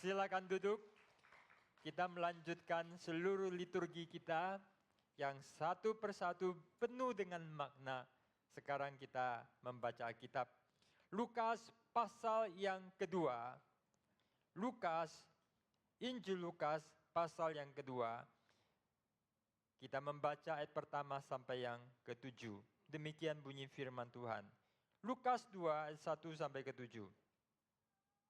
Silakan duduk. Kita melanjutkan seluruh liturgi kita yang satu persatu penuh dengan makna. Sekarang kita membaca Alkitab. Lukas pasal yang kedua. Injil Lukas pasal yang kedua. Kita membaca ayat pertama sampai yang ke-7. Demikian bunyi firman Tuhan. Lukas 2 ayat 1 sampai ke-7.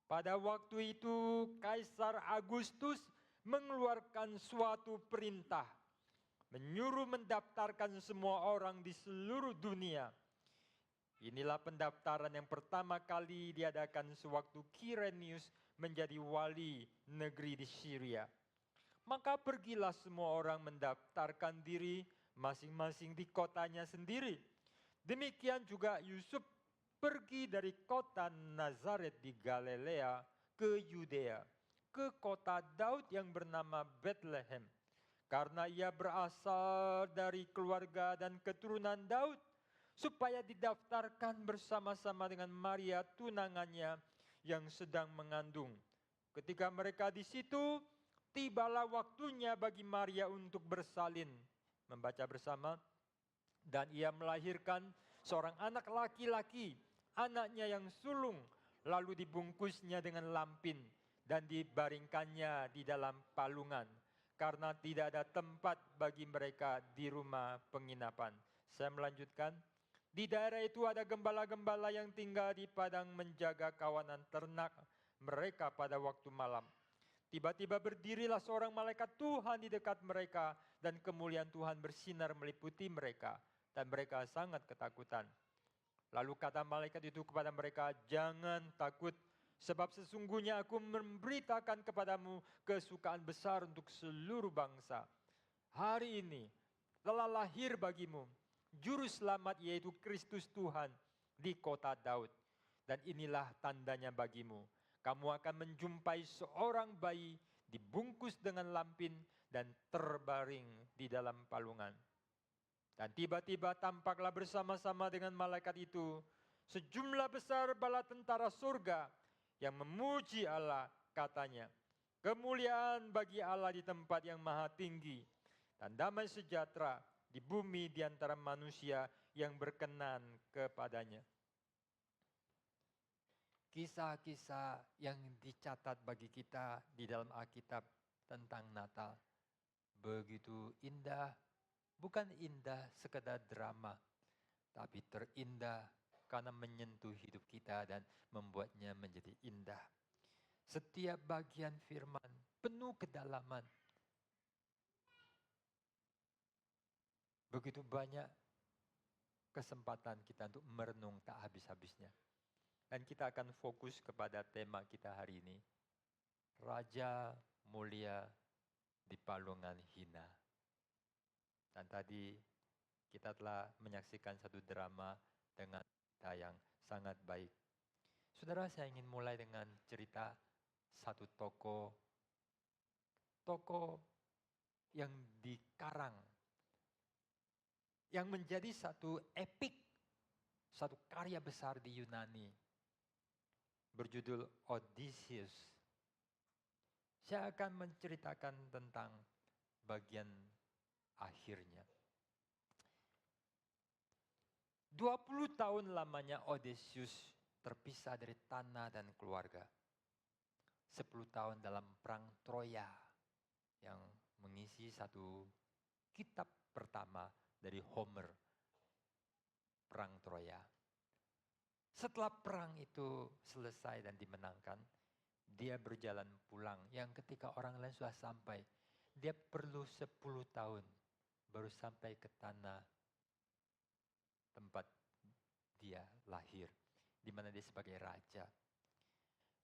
Pada waktu itu Kaisar Agustus mengeluarkan suatu perintah, menyuruh mendaftarkan semua orang di seluruh dunia. Inilah pendaftaran yang pertama kali diadakan sewaktu Kirenius menjadi wali negeri di Syria. Maka pergilah semua orang mendaftarkan diri masing-masing di kotanya sendiri. Demikian juga Yusuf pergi dari kota Nazaret di Galilea ke Yudea, ke kota Daud yang bernama Bethlehem. Karena ia berasal dari keluarga dan keturunan Daud, supaya didaftarkan bersama-sama dengan Maria tunangannya yang sedang mengandung. Ketika mereka di situ, tibalah waktunya bagi Maria untuk bersalin. Membaca bersama. Dan ia melahirkan seorang anak laki-laki, anaknya yang sulung, lalu dibungkusnya dengan lampin dan dibaringkannya di dalam palungan, karena tidak ada tempat bagi mereka di rumah penginapan. Saya melanjutkan. Di daerah itu ada gembala-gembala yang tinggal di padang menjaga kawanan ternak mereka pada waktu malam. Tiba-tiba berdirilah seorang malaikat Tuhan di dekat mereka, dan kemuliaan Tuhan bersinar meliputi mereka, dan mereka sangat ketakutan. Lalu kata malaikat itu kepada mereka, jangan takut, sebab sesungguhnya aku memberitakan kepadamu kesukaan besar untuk seluruh bangsa. Hari ini telah lahir bagimu Juru Selamat, yaitu Kristus Tuhan di kota Daud. Dan inilah tandanya bagimu. Kamu akan menjumpai seorang bayi dibungkus dengan lampin dan terbaring di dalam palungan. Dan tiba-tiba tampaklah bersama-sama dengan malaikat itu sejumlah besar bala tentara surga yang memuji Allah, katanya, kemuliaan bagi Allah di tempat yang maha tinggi, dan damai sejahtera di bumi di antara manusia yang berkenan kepadanya. Kisah-kisah yang dicatat bagi kita di dalam Alkitab tentang Natal begitu indah, bukan indah sekedar drama, tapi terindah karena menyentuh hidup kita dan membuatnya menjadi indah. Setiap bagian firman penuh kedalaman. Begitu banyak kesempatan kita untuk merenung tak habis-habisnya. Dan kita akan fokus kepada tema kita hari ini. Raja mulia di palungan hina. Dan tadi kita telah menyaksikan satu drama dengan cerita yang sangat baik. Saudara, saya ingin mulai dengan cerita satu tokoh yang dikarang, yang menjadi satu epik, satu karya besar di Yunani, berjudul Odysseus. Saya akan menceritakan tentang bagian akhirnya. 20 tahun lamanya Odysseus terpisah dari tanah dan keluarga. 10 tahun dalam perang Troya yang mengisi satu kitab pertama dari Homer, perang Troya. Setelah perang itu selesai dan dimenangkan, dia berjalan pulang. Yang ketika orang lain sudah sampai, dia perlu 10 tahun baru sampai ke tanah tempat dia lahir, di mana dia sebagai raja.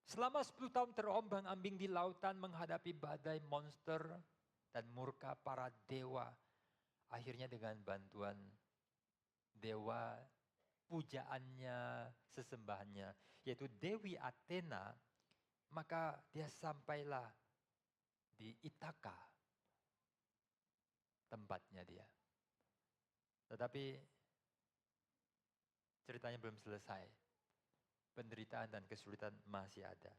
Selama 10 tahun terombang-ambing di lautan menghadapi badai monster dan murka para dewa. Akhirnya dengan bantuan dewa pujaannya, sesembahannya, yaitu Dewi Athena, maka dia sampailah di Ithaka, tempatnya dia. Tetapi ceritanya belum selesai. Penderitaan dan kesulitan masih ada.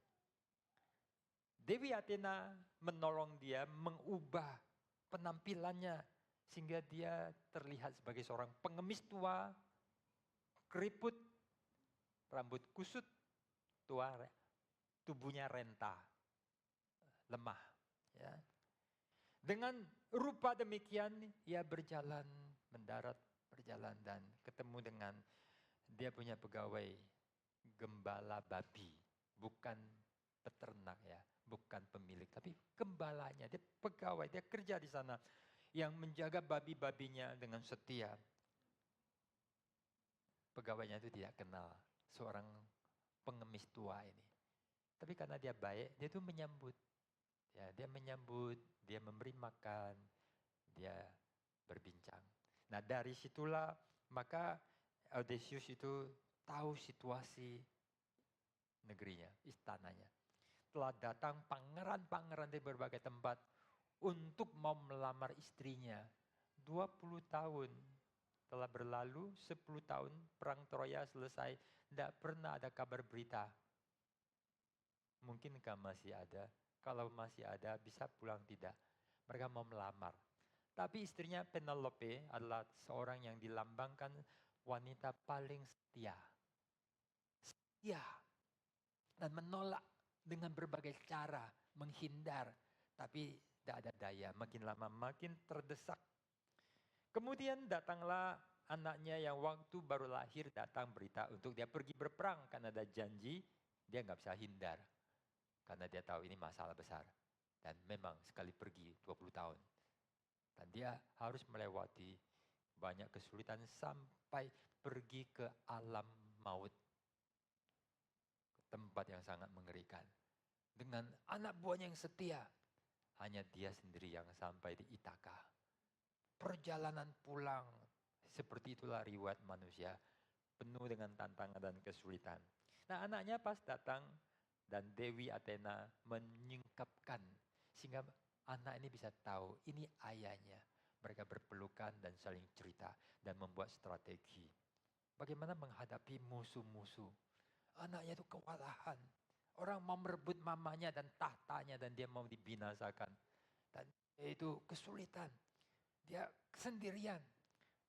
Dewi Athena menolong dia mengubah penampilannya sehingga dia terlihat sebagai seorang pengemis tua, keriput, rambut kusut, tua, tubuhnya renta, lemah. Ya. Dengan rupa demikian ia berjalan, mendarat, berjalan dan ketemu dengan dia punya pegawai gembala babi, bukan peternak ya, bukan pemilik, tapi gembalanya, dia pegawai, dia kerja di sana yang menjaga babi-babinya dengan setia. Pegawainya itu tidak kenal seorang pengemis tua ini. Tapi karena dia baik, dia itu menyambut. Ya, dia menyambut, dia memberi makan, dia berbincang. Nah dari situlah maka Odysseus itu tahu situasi negerinya, istananya. Telah datang pangeran-pangeran dari berbagai tempat untuk mau melamar istrinya. 20 tahun telah berlalu, 10 tahun perang Troya selesai, tidak pernah ada kabar berita. Mungkinkah masih ada? Kalau masih ada, bisa pulang tidak? Mereka mau melamar. Tapi istrinya Penelope adalah seorang yang dilambangkan wanita paling setia. Setia. Dan menolak dengan berbagai cara, menghindar. Tapi tidak ada daya, makin lama makin terdesak. Kemudian datanglah anaknya yang waktu baru lahir datang berita untuk dia pergi berperang. Karena ada janji, dia nggak bisa hindar. Karena dia tahu ini masalah besar. Dan memang sekali pergi 20 tahun. Dan dia harus melewati banyak kesulitan sampai pergi ke alam maut. Tempat yang sangat mengerikan. Dengan anak buahnya yang setia. Hanya dia sendiri yang sampai di Ithaka. Perjalanan pulang. Seperti itulah riwayat manusia. Penuh dengan tantangan dan kesulitan. Nah anaknya pas datang. Dan Dewi Athena menyingkapkan sehingga anak ini bisa tahu ini ayahnya. Mereka berpelukan dan saling cerita dan membuat strategi. Bagaimana menghadapi musuh-musuh. Anaknya itu kewalahan. Orang mau merebut mamanya dan tahtanya dan dia mau dibinasakan. Dan itu kesulitan. Dia sendirian.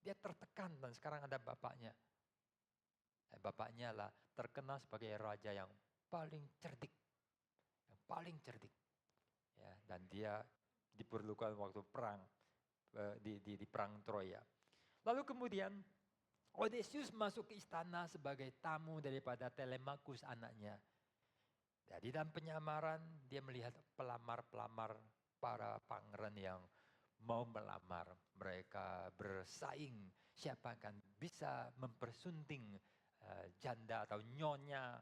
Dia tertekan dan sekarang ada bapaknya. Bapaknya lah terkenal sebagai raja yang paling cerdik, yang paling cerdik, ya, dan dia diperlukan waktu perang di perang Troya. Lalu kemudian Odysseus masuk ke istana sebagai tamu daripada Telemachus anaknya. Jadi dalam penyamaran dia melihat pelamar-pelamar para pangeran yang mau melamar. Mereka bersaing siapa akan bisa mempersunting janda atau nyonya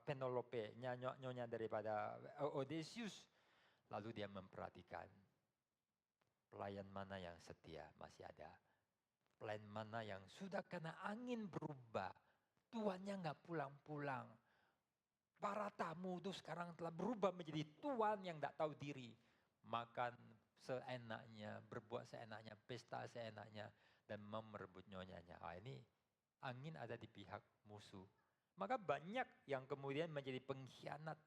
Penelope, nyonya daripada Odysseus. Lalu dia memperhatikan pelayan mana yang setia masih ada. Pelayan mana yang sudah kena angin berubah. Tuannya nggak pulang-pulang. Para tamu itu sekarang telah berubah menjadi tuan yang nggak tahu diri. Makan seenaknya, berbuat seenaknya, pesta seenaknya. Dan merebut nyonyanya. Ini angin ada di pihak musuh. Maka banyak yang kemudian menjadi pengkhianat.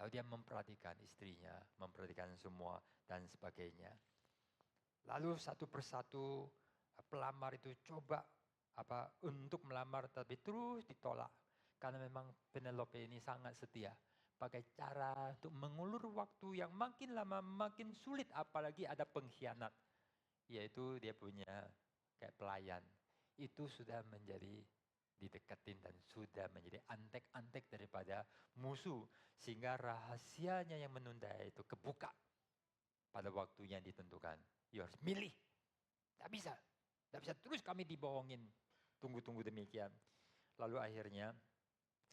Lalu dia memperhatikan istrinya, memperhatikan semua dan sebagainya. Lalu satu persatu pelamar itu coba untuk melamar tapi terus ditolak. Karena memang Penelope ini sangat setia. Pakai cara untuk mengulur waktu yang makin lama makin sulit apalagi ada pengkhianat. Yaitu dia punya kayak pelayan. Itu sudah menjadi dideketin dan sudah menjadi antek-antek daripada musuh. Sehingga rahasianya yang menunda itu kebuka pada waktunya yang ditentukan. You harus milih. Tidak bisa. Tidak bisa terus kami dibohongin. Tunggu-tunggu demikian. Lalu akhirnya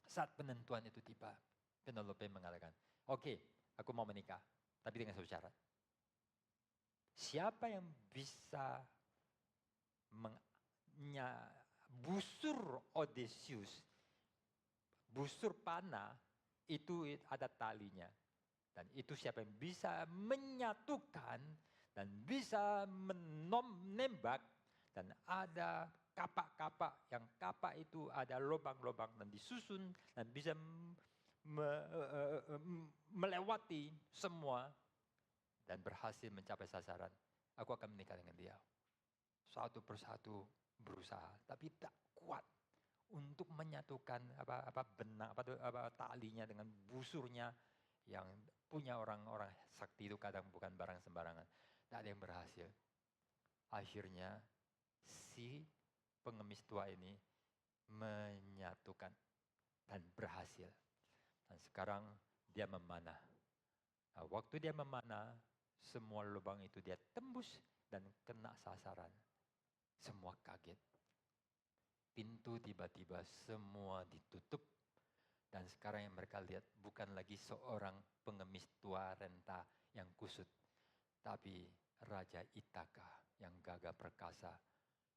saat penentuan itu tiba. Penelope mengatakan, oke, aku mau menikah. Tapi dengan satu syarat. Siapa yang bisa busur Odysseus, busur panah, itu ada talinya. Dan itu siapa yang bisa menyatukan dan bisa menembak. Dan ada kapak-kapak, yang kapak itu ada lubang-lubang dan disusun dan bisa melewati semua dan berhasil mencapai sasaran, aku akan menikah dengan dia. Satu persatu berusaha, tapi tak kuat untuk menyatukan benang talinya dengan busurnya yang punya orang-orang sakti itu kadang bukan barang sembarangan. Tak ada yang berhasil. Akhirnya si pengemis tua ini menyatukan dan berhasil. Dan sekarang dia memanah. Nah, waktu dia memanah, semua lubang itu dia tembus dan kena sasaran. Semua kaget. Pintu tiba-tiba semua ditutup. Dan sekarang yang mereka lihat bukan lagi seorang pengemis tua renta yang kusut. Tapi Raja Ithaka yang gagah perkasa,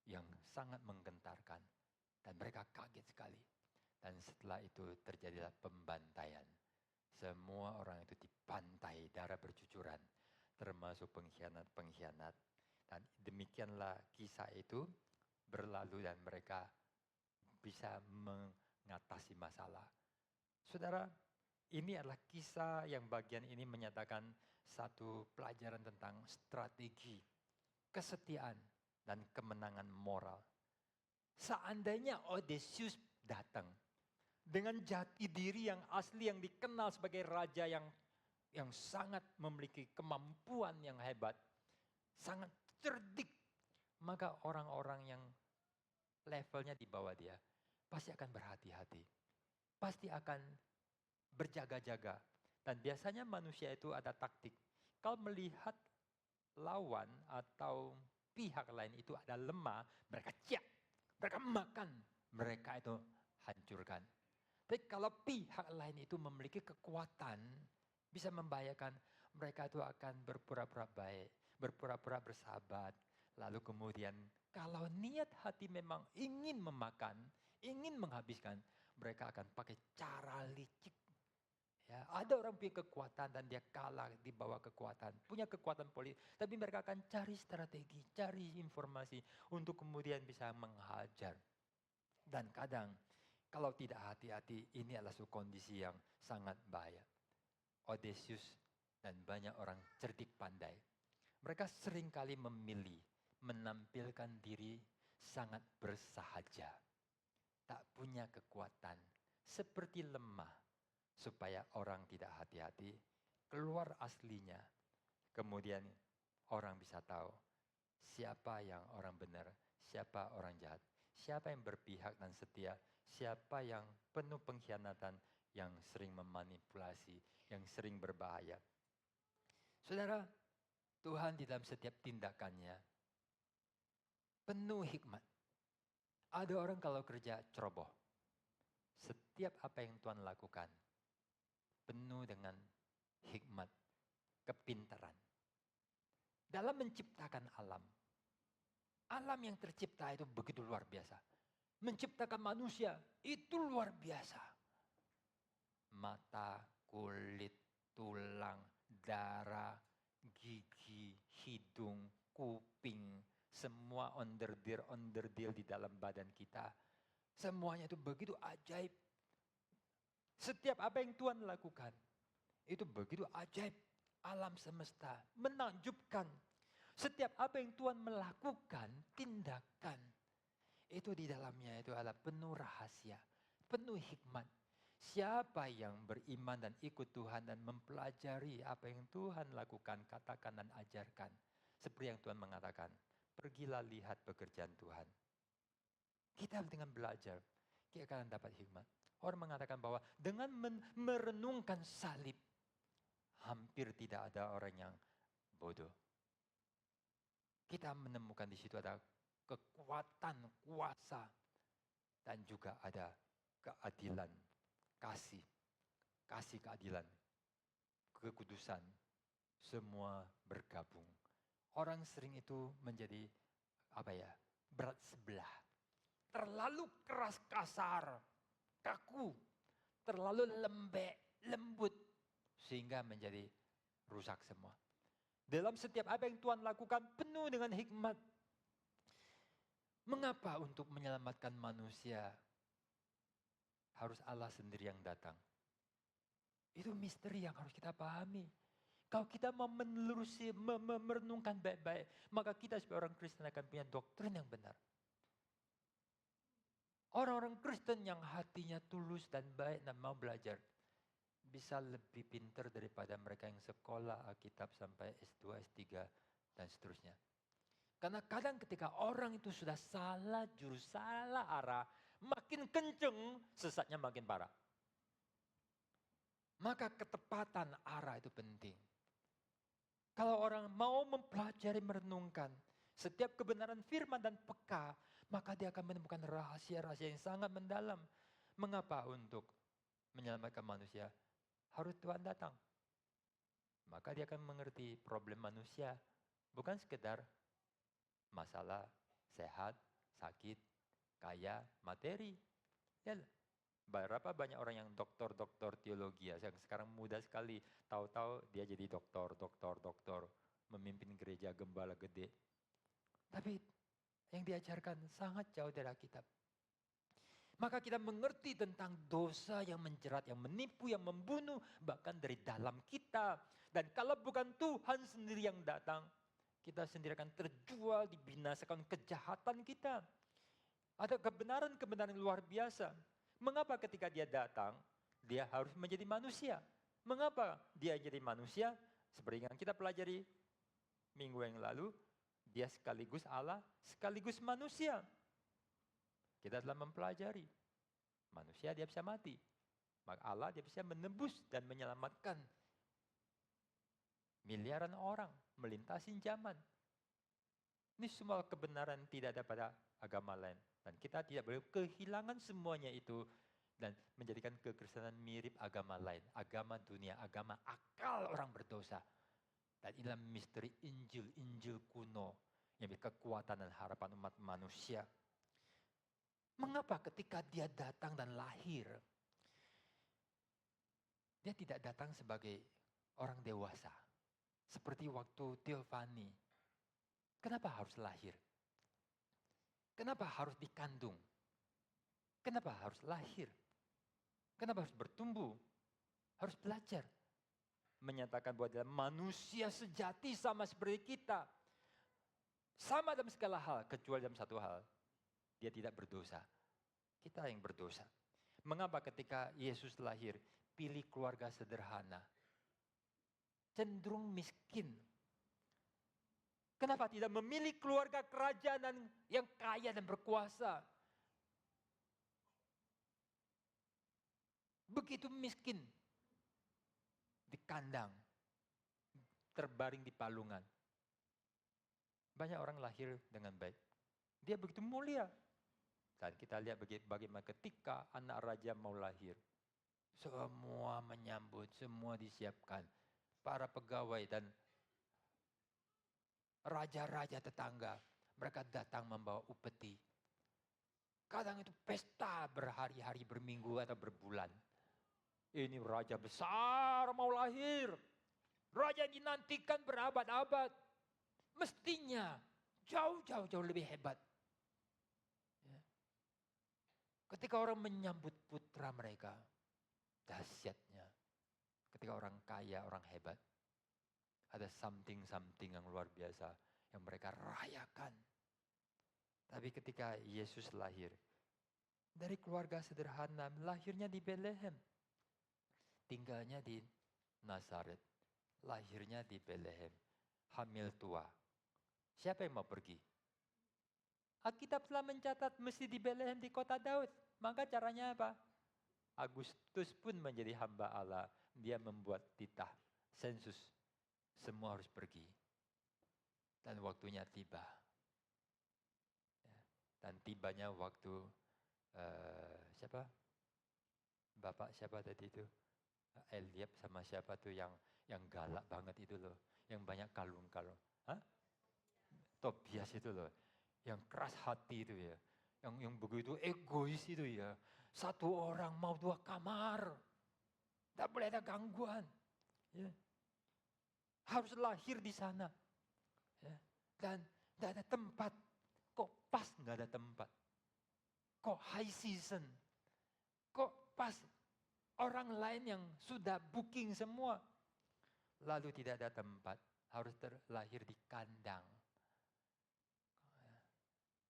yang sangat menggentarkan. Dan mereka kaget sekali. Dan setelah itu terjadilah pembantaian. Semua orang itu dibantai, darah bercucuran. Termasuk pengkhianat-pengkhianat. Dan demikianlah kisah itu berlalu dan mereka bisa mengatasi masalah. Saudara, ini adalah kisah yang bagian ini menyatakan satu pelajaran tentang strategi, kesetiaan, dan kemenangan moral. Seandainya Odysseus datang dengan jati diri yang asli yang dikenal sebagai raja yang sangat memiliki kemampuan yang hebat, sangat cerdik, maka orang-orang yang levelnya di bawah dia pasti akan berhati-hati, pasti akan berjaga-jaga. Dan biasanya manusia itu ada taktik. Kalau melihat lawan atau pihak lain itu ada lemah, mereka ciak, mereka makan, mereka itu hancurkan. Tapi kalau pihak lain itu memiliki kekuatan, bisa membahayakan, mereka itu akan berpura-pura baik, berpura-pura bersahabat. Lalu kemudian kalau niat hati memang ingin memakan, ingin menghabiskan, mereka akan pakai cara licik. Ya, ada orang punya kekuatan dan dia kalah di bawah kekuatan, punya kekuatan politik, tapi mereka akan cari strategi, cari informasi untuk kemudian bisa menghajar. Dan kadang kalau tidak hati-hati, ini adalah suatu kondisi yang sangat bahaya. Odysseus dan banyak orang cerdik pandai, mereka seringkali memilih menampilkan diri sangat bersahaja, tak punya kekuatan, seperti lemah, supaya orang tidak hati-hati, keluar aslinya. Kemudian orang bisa tahu siapa yang orang benar, siapa orang jahat, siapa yang berpihak dan setia, siapa yang penuh pengkhianatan, yang sering memanipulasi, yang sering berbahaya. Saudara, Tuhan di dalam setiap tindakannya penuh hikmat. Ada orang kalau kerja ceroboh, setiap apa yang Tuhan lakukan penuh dengan hikmat, kepintaran. Dalam menciptakan alam, alam yang tercipta itu begitu luar biasa. Menciptakan manusia itu luar biasa. Mata, kulit, tulang, darah, gigi, hidung, kuping, semua onder-deal di dalam badan kita. Semuanya itu begitu ajaib. Setiap apa yang Tuhan lakukan, itu begitu ajaib. Alam semesta, menakjubkan. Setiap apa yang Tuhan melakukan, tindakan. Itu di dalamnya itu adalah penuh rahasia, penuh hikmat. Siapa yang beriman dan ikut Tuhan dan mempelajari apa yang Tuhan lakukan, katakan dan ajarkan. Seperti yang Tuhan mengatakan, pergilah lihat pekerjaan Tuhan. Kita dengan belajar, kita akan dapat hikmat. Orang mengatakan bahwa dengan merenungkan salib, hampir tidak ada orang yang bodoh. Kita menemukan di situ ada kekuatan, kuasa, dan juga ada keadilan, kasih keadilan, kekudusan, semua bergabung. Orang sering itu menjadi berat sebelah, terlalu keras kasar, kaku, terlalu lembut, sehingga menjadi rusak semua. Dalam setiap apa yang Tuhan lakukan penuh dengan hikmat. Mengapa untuk menyelamatkan manusia harus Allah sendiri yang datang? Itu misteri yang harus kita pahami. Kalau kita mau menelusi, merenungkan baik-baik, maka kita sebagai orang Kristen akan punya doktrin yang benar. Orang-orang Kristen yang hatinya tulus dan baik dan mau belajar, bisa lebih pintar daripada mereka yang sekolah Alkitab sampai S2, S3, dan seterusnya. Karena kadang ketika orang itu sudah salah jurus, salah arah, makin kenceng, sesatnya makin parah. Maka ketepatan arah itu penting. Kalau orang mau mempelajari, merenungkan setiap kebenaran firman dan peka, maka dia akan menemukan rahasia-rahasia yang sangat mendalam. Mengapa untuk menyelamatkan manusia harus Tuhan datang? Maka dia akan mengerti problem manusia, bukan sekedar masalah sehat, sakit, kaya, materi. Ya, berapa banyak orang yang doktor teologi ya, yang sekarang mudah sekali, tahu-tahu dia jadi doktor, memimpin gereja, gembala gede. Tapi yang diajarkan sangat jauh dari Alkitab. Maka kita mengerti tentang dosa yang menjerat, yang menipu, yang membunuh, bahkan dari dalam kita. Dan kalau bukan Tuhan sendiri yang datang, kita sendiri akan terjual, dibinasakan kejahatan kita. Ada kebenaran-kebenaran luar biasa. Mengapa ketika dia datang, dia harus menjadi manusia? Mengapa dia jadi manusia? Seperti yang kita pelajari minggu yang lalu, dia sekaligus Allah, sekaligus manusia. Kita telah mempelajari, manusia dia bisa mati, maka Allah dia bisa menebus dan menyelamatkan miliaran orang, melintasi zaman. Ini semua kebenaran tidak ada pada agama lain. Dan kita tidak boleh kehilangan semuanya itu dan menjadikan kekristenan mirip agama lain, agama dunia, agama akal orang berdosa. Dan inilah misteri Injil kuno yang memiliki kekuatan dan harapan umat manusia. Mengapa ketika dia datang dan lahir, dia tidak datang sebagai orang dewasa, seperti waktu Theophany. Kenapa harus lahir? Kenapa harus dikandung? Kenapa harus lahir? Kenapa harus bertumbuh? Harus belajar. Menyatakan bahwa dia manusia sejati sama seperti kita. Sama dalam segala hal, kecuali dalam satu hal. Dia tidak berdosa. Kita yang berdosa. Mengapa ketika Yesus lahir, pilih keluarga sederhana? Cenderung miskin. Kenapa tidak memilih keluarga kerajaan yang kaya dan berkuasa? Begitu miskin. Di kandang. Terbaring di palungan. Banyak orang lahir dengan baik. Dia begitu mulia. Dan kita lihat bagaimana ketika anak raja mau lahir. Semua menyambut, semua disiapkan. Para pegawai dan raja-raja tetangga. Mereka datang membawa upeti. Kadang itu pesta berhari-hari, berminggu atau berbulan. Ini raja besar mau lahir. Raja yang dinantikan berabad-abad. Mestinya jauh lebih hebat. Ketika orang menyambut putra mereka, dahsyatnya. Ketika orang kaya, orang hebat, ada something yang luar biasa yang mereka rayakan. Tapi ketika Yesus lahir, dari keluarga sederhana, lahirnya di Bethlehem. Tinggalnya di Nazaret, lahirnya di Bethlehem, hamil tua. Siapa yang mau pergi? Alkitab telah mencatat mesti di Bethlehem di kota Daud. Maka caranya apa? Agustus pun menjadi hamba Allah. Dia membuat titah, sensus. Semua harus pergi. Dan waktunya tiba. Dan tibanya waktu, siapa? Bapak siapa tadi itu? Eliab sama siapa tuh yang galak banget itu loh. Yang banyak kalung-kalung. Hah? Tobias itu loh. Yang keras hati itu ya. Yang begitu egois itu ya. Satu orang mau 2 kamar. Tidak boleh ada gangguan. Ya. Harus lahir di sana. Ya. Dan tidak ada tempat. Kok pas nggak ada tempat? Kok high season? Kok pas orang lain yang sudah booking semua. Lalu tidak ada tempat, harus terlahir di kandang.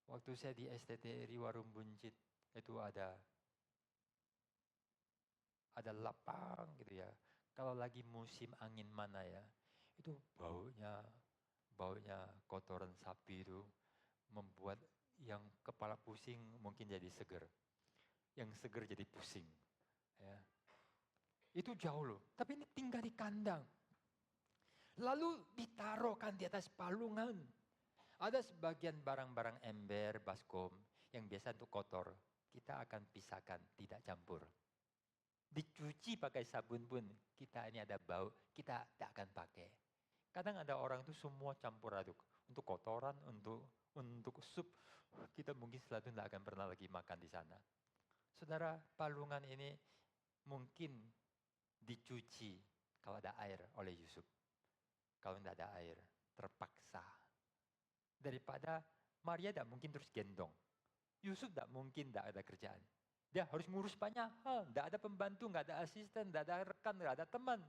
Waktu saya di STTRI Warung Buncit, itu ada lapang gitu ya. Kalau lagi musim angin mana ya, itu baunya kotoran sapi itu membuat yang kepala pusing mungkin jadi seger. Yang seger jadi pusing. Ya. Itu jauh loh, tapi ini tinggal di kandang. Lalu ditaruhkan di atas palungan. Ada sebagian barang-barang ember, baskom yang biasa untuk kotor. Kita akan pisahkan, tidak campur. Dicuci pakai sabun pun, kita ini ada bau, kita tidak akan pakai. Kadang ada orang itu semua campur aduk. Untuk kotoran, untuk sup, kita mungkin setelah itu tidak akan pernah lagi makan di sana. Saudara, palungan ini mungkin dicuci kalau ada air oleh Yusuf. Kalau tidak ada air, terpaksa. Daripada Maria tidak mungkin terus gendong. Yusuf tidak mungkin tidak ada kerjaan. Dia harus ngurus banyak hal. Tidak ada pembantu, tidak ada asisten, tidak ada rekan, tidak ada teman.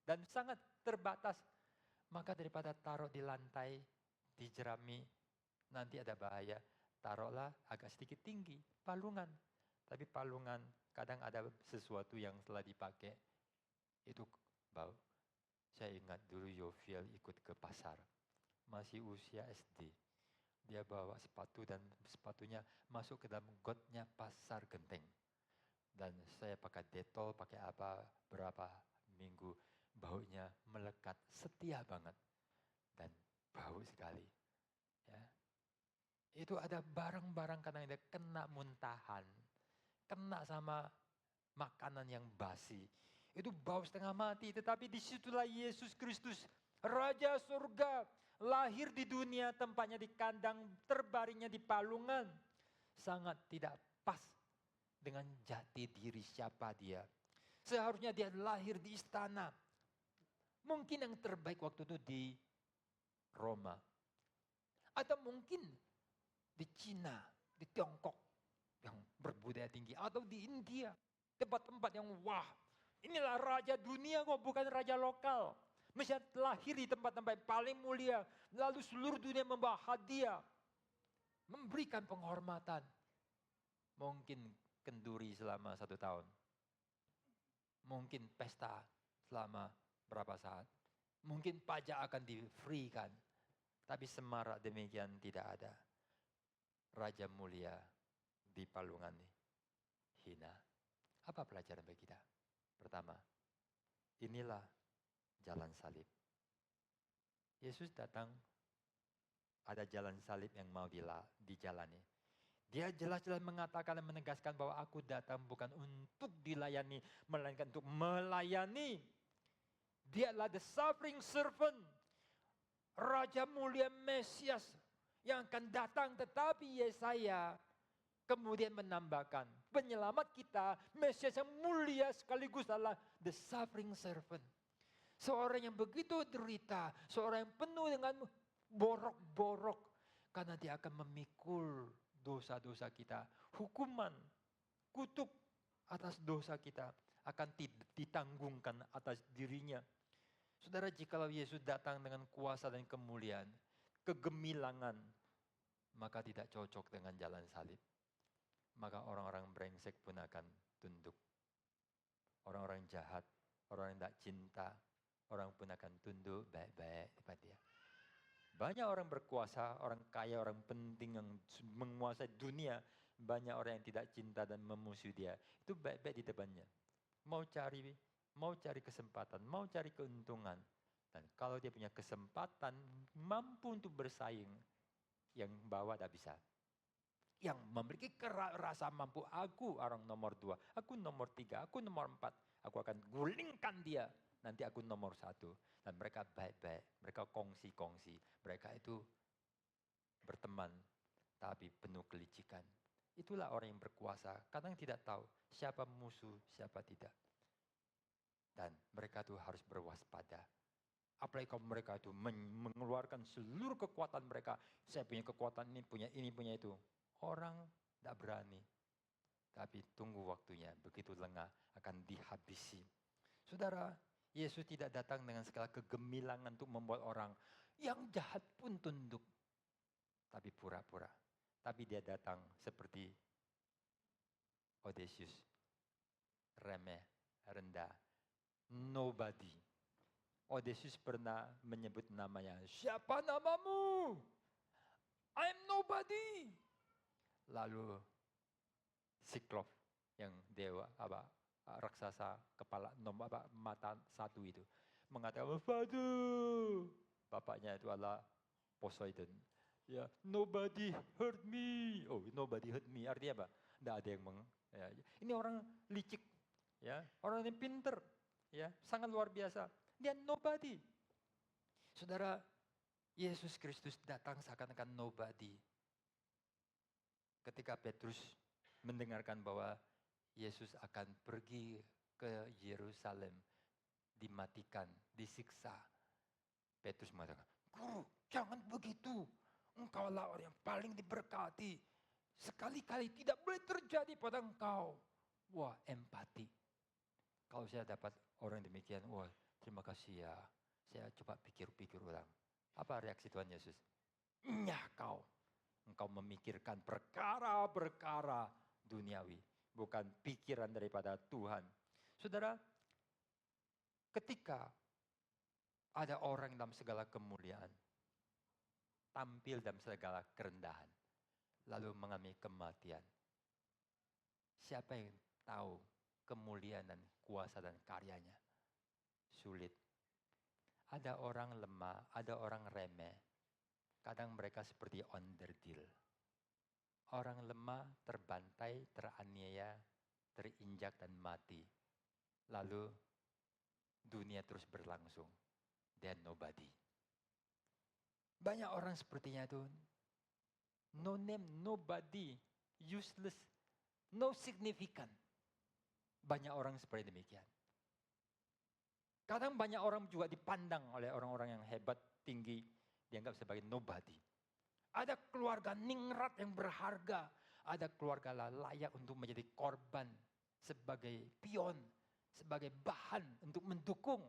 Dan sangat terbatas. Maka daripada taruh di lantai, di jerami, nanti ada bahaya. Taruhlah agak sedikit tinggi, palungan. Tapi palungan kadang ada sesuatu yang setelah dipakai, itu bau. Saya ingat dulu Yofiel ikut ke pasar, masih usia SD. Dia bawa sepatu dan sepatunya masuk ke dalam gotnya pasar Genteng. Dan saya pakai detol, pakai apa, berapa minggu, baunya melekat, setia banget. Dan bau sekali. Ya. Itu ada barang-barang kadang dia kena muntahan, kena sama makanan yang basi. Itu bau setengah mati, tetapi disitulah Yesus Kristus, Raja Surga, lahir di dunia, tempatnya di kandang, terbaringnya di palungan. Sangat tidak pas dengan jati diri siapa dia. Seharusnya dia lahir di istana. Mungkin yang terbaik waktu itu di Roma. Atau mungkin di Cina, di Tiongkok yang berbudaya tinggi. Atau di India, tempat-tempat yang wah. Inilah raja dunia kok, bukan raja lokal. Mesti lahir di tempat-tempat yang paling mulia. Lalu seluruh dunia membawa hadiah. Memberikan penghormatan. Mungkin kenduri selama 1 tahun. Mungkin pesta selama berapa saat. Mungkin pajak akan di-free-kan. Tapi semarak demikian tidak ada. Raja mulia di palungan hina. Apa pelajaran bagi kita? Pertama, inilah jalan salib. Yesus datang, ada jalan salib yang mau dijalani. Dia jelas-jelas mengatakan dan menegaskan bahwa aku datang bukan untuk dilayani, melainkan untuk melayani. Dia adalah the suffering servant, Raja mulia Mesias yang akan datang, tetapi Yesaya kemudian menambahkan, penyelamat kita, Mesias yang mulia sekaligus adalah the suffering servant. Seorang yang begitu derita, seorang yang penuh dengan borok-borok, karena dia akan memikul dosa-dosa kita. Hukuman, kutuk atas dosa kita akan ditanggungkan atas dirinya. Saudara, jikalau Yesus datang dengan kuasa dan kemuliaan, kegemilangan, maka tidak cocok dengan jalan salib. Maka orang-orang brengsek pun akan tunduk. Orang-orang jahat, orang yang tidak cinta, orang pun akan tunduk baik-baik kepada dia. Banyak orang berkuasa, orang kaya, orang penting yang menguasai dunia. Banyak orang yang tidak cinta dan memusuhi dia. Itu baik-baik di depannya. Mau cari kesempatan, mau cari keuntungan. Dan kalau dia punya kesempatan, mampu untuk bersaing, yang bawah tidak bisa. Yang memiliki rasa mampu, aku orang nomor 2, aku nomor 3, aku nomor 4, aku akan gulingkan dia, nanti aku nomor 1. Dan mereka baik-baik, mereka kongsi-kongsi, mereka itu berteman, tapi penuh kelicikan. Itulah orang yang berkuasa, kadang tidak tahu siapa musuh, siapa tidak. Dan mereka itu harus berwaspada. Apalagi kalau mereka itu mengeluarkan seluruh kekuatan mereka, saya punya kekuatan ini, punya itu. Orang tidak berani. Tapi tunggu waktunya, begitu lengah akan dihabisi. Saudara, Yesus tidak datang dengan segala kegemilangan untuk membuat orang yang jahat pun tunduk. Tapi pura-pura. Tapi dia datang seperti Odysseus. Remeh, rendah, nobody. Odysseus pernah menyebut namanya, siapa namamu? I'm nobody. Lalu Siklop yang dewa raksasa kepala mata satu itu mengatakan, Father, bapaknya itu adalah Poseidon. Ya, nobody hurt me. Oh, nobody hurt me artinya apa? Tidak ada yang ya. Ini orang licik, ya, orang yang pinter, ya, sangat luar biasa. Dia nobody. Saudara, Yesus Kristus datang seakan-akan nobody. Ketika Petrus mendengarkan bahwa Yesus akan pergi ke Yerusalem, dimatikan, disiksa. Petrus mengatakan, Guru, jangan begitu. Engkaulah orang yang paling diberkati. Sekali-kali tidak boleh terjadi pada engkau. Wah, empati. Kalau saya dapat orang demikian, wah, terima kasih ya. Saya coba pikir-pikir ulang. Apa reaksi Tuhan Yesus? Nyah kau. Engkau memikirkan perkara-perkara duniawi, bukan pikiran daripada Tuhan. Saudara, ketika ada orang dalam segala kemuliaan, tampil dalam segala kerendahan, lalu mengalami kematian, siapa yang tahu kemuliaan dan kuasa dan karyanya? Sulit. Ada orang lemah, ada orang remeh. Kadang mereka seperti onderdil. Orang lemah terbantai, teraniaya, terinjak dan mati. Lalu dunia terus berlangsung. Then nobody. Banyak orang sepertinya itu. No name, nobody, useless, no significant. Banyak orang seperti demikian. Kadang banyak orang juga dipandang oleh orang-orang yang hebat, tinggi, dianggap sebagai nobody. Ada keluarga ningrat yang berharga. Ada keluarga layak untuk menjadi korban sebagai pion, sebagai bahan untuk mendukung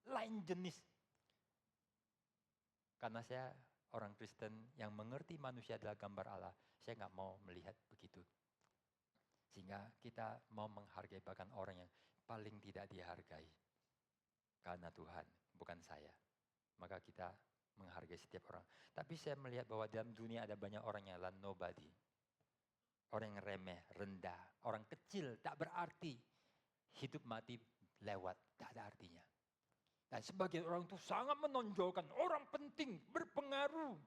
lain jenis. Karena saya orang Kristen yang mengerti manusia adalah gambar Allah, saya nggak mau melihat begitu. Sehingga kita mau menghargai bahkan orang yang paling tidak dihargai. Karena Tuhan, bukan saya. Maka kita menghargai setiap orang. Tapi saya melihat bahwa dalam dunia ada banyak orang yang adalah nobody. Orang yang remeh, rendah, orang kecil, tak berarti. Hidup mati lewat, tak ada artinya. Dan sebagian orang itu sangat menonjolkan, orang penting, berpengaruh.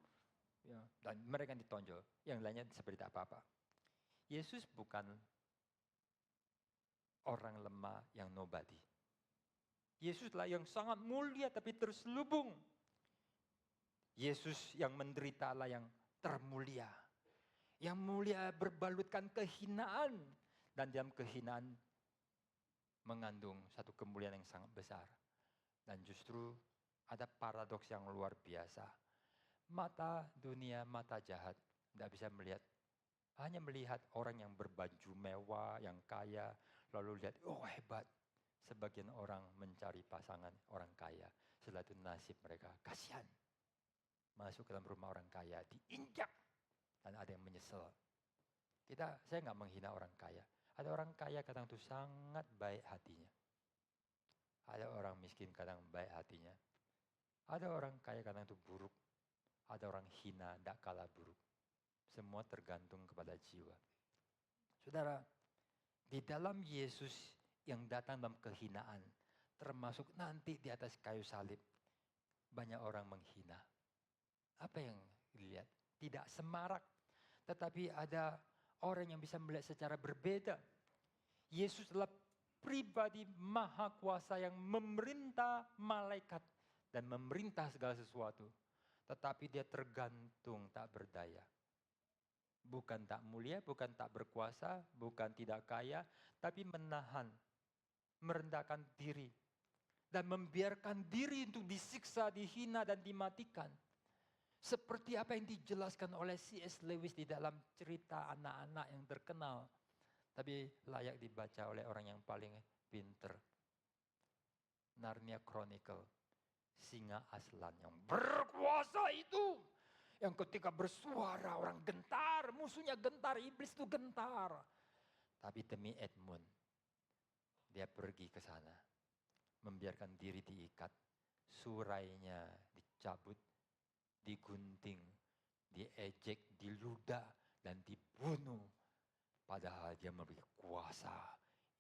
Ya, dan mereka yang ditonjol, yang lainnya seperti tak apa-apa. Yesus bukan orang lemah yang nobody. Yesuslah yang sangat mulia tapi terselubung. Yesus yang menderita Allah yang termulia. Yang mulia berbalutkan kehinaan. Dan dalam kehinaan mengandung satu kemuliaan yang sangat besar. Dan justru ada paradoks yang luar biasa. Mata dunia, mata jahat. Tidak bisa melihat. Hanya melihat orang yang berbaju mewah, yang kaya. Lalu lihat, oh hebat. Sebagian orang mencari pasangan orang kaya. Setelah itu nasib mereka, kasihan. Masuk ke dalam rumah orang kaya, diinjak. Dan ada yang menyesal. Saya nggak menghina orang kaya. Ada orang kaya kadang itu sangat baik hatinya. Ada orang miskin kadang baik hatinya. Ada orang kaya kadang itu buruk. Ada orang hina, tidak kalah buruk. Semua tergantung kepada jiwa. Saudara, di dalam Yesus yang datang dalam kehinaan, termasuk nanti di atas kayu salib, banyak orang menghina. Apa yang dilihat? Tidak semarak, tetapi ada orang yang bisa melihat secara berbeda. Yesus adalah pribadi maha kuasa yang memerintah malaikat dan memerintah segala sesuatu. Tetapi dia tergantung, tak berdaya. Bukan tak mulia, bukan tak berkuasa, bukan tidak kaya, tapi menahan, merendahkan diri. Dan membiarkan diri untuk disiksa, dihina, dan dimatikan. Seperti apa yang dijelaskan oleh C.S. Lewis di dalam cerita anak-anak yang terkenal. Tapi layak dibaca oleh orang yang paling pinter. Narnia Chronicle. Singa aslan yang berkuasa itu. Yang ketika bersuara orang gentar, musuhnya gentar, iblis itu gentar. Tapi demi Edmund, dia pergi ke sana. Membiarkan diri diikat. Surainya dicabut, digunting, diejek, diludah, dan dibunuh. Padahal dia memiliki kuasa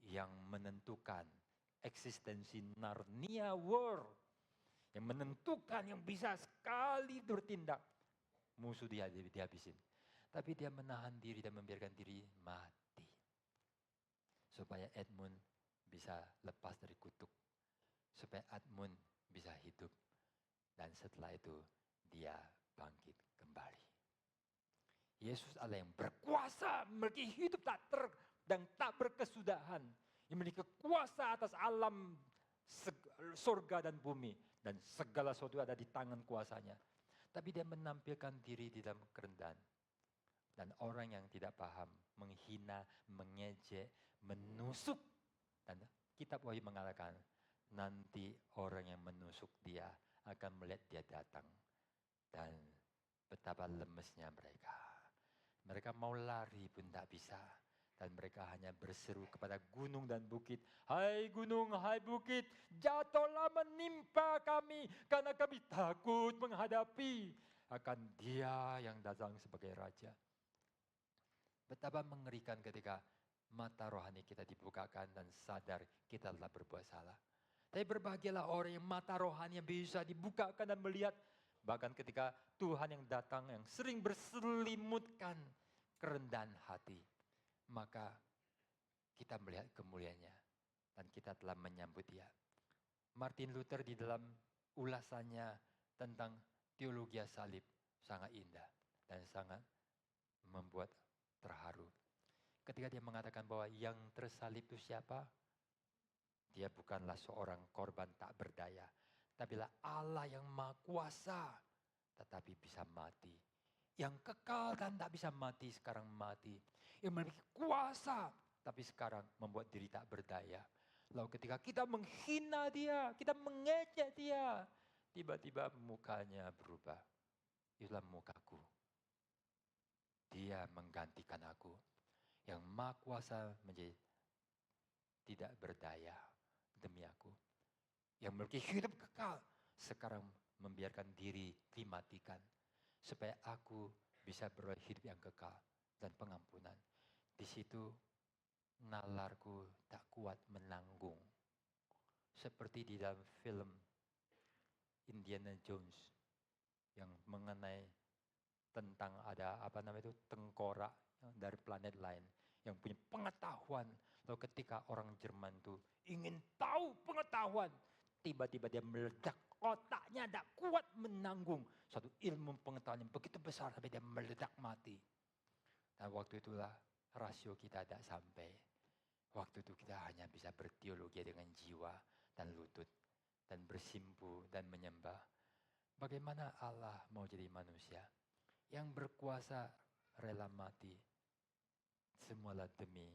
yang menentukan eksistensi Narnia World. Yang menentukan, yang bisa sekali bertindak. Musuh dia dihabisin. Tapi dia menahan diri dan membiarkan diri mati. Supaya Edmund bisa lepas dari kutuk. Supaya Edmund bisa hidup. Dan setelah itu dia bangkit kembali. Yesus Allah yang berkuasa, memiliki hidup dan tak berkesudahan. Yang memiliki kuasa atas alam, surga dan bumi. Dan segala sesuatu ada di tangan kuasanya. Tapi dia menampilkan diri di dalam kerendahan. Dan orang yang tidak paham, menghina, mengejek, menusuk. Dan kitab Wahyu mengatakan, nanti orang yang menusuk dia akan melihat dia datang. Dan betapa lemesnya mereka. Mereka mau lari pun tak bisa. Dan mereka hanya berseru kepada gunung dan bukit. Hai gunung, hai bukit, jatuhlah menimpa kami. Karena kami takut menghadapi akan dia yang datang sebagai raja. Betapa mengerikan ketika mata rohani kita dibukakan dan sadar kita telah berbuat salah. Tapi berbahagialah orang yang mata rohani yang bisa dibukakan dan melihat. Bahkan ketika Tuhan yang datang yang sering berselimutkan kerendahan hati. Maka kita melihat kemuliaannya dan kita telah menyambut dia. Martin Luther di dalam ulasannya tentang teologi salib sangat indah dan sangat membuat terharu. Ketika dia mengatakan bahwa yang tersalib itu siapa? Dia bukanlah seorang korban tak berdaya, tapi Allah yang maha kuasa tetapi bisa mati. Yang kekal dan tak bisa mati sekarang mati. Yang memiliki kuasa tapi sekarang membuat diri tak berdaya. Lalu ketika kita menghina dia, kita mengejek dia, tiba-tiba mukanya berubah. Itulah mukaku. Dia menggantikan aku. Yang maha kuasa menjadi tidak berdaya demi aku. Yang memiliki hidup kekal sekarang membiarkan diri dimatikan. Supaya aku bisa beroleh hidup yang kekal dan pengampunan. Di situ nalarku tak kuat menanggung. Seperti di dalam film Indiana Jones yang mengenai tentang ada tengkorak dari planet lain yang punya pengetahuan. Lalu ketika orang Jerman itu ingin tahu pengetahuan, tiba-tiba dia meledak. Otaknya tidak kuat menanggung suatu ilmu pengetahuan yang begitu besar sampai dia meledak mati. Dan waktu itulah rasio kita tidak sampai. Waktu itu kita hanya bisa berteologi dengan jiwa dan lutut. Dan bersimpu dan menyembah. Bagaimana Allah mau jadi manusia yang berkuasa rela mati. Semualah demi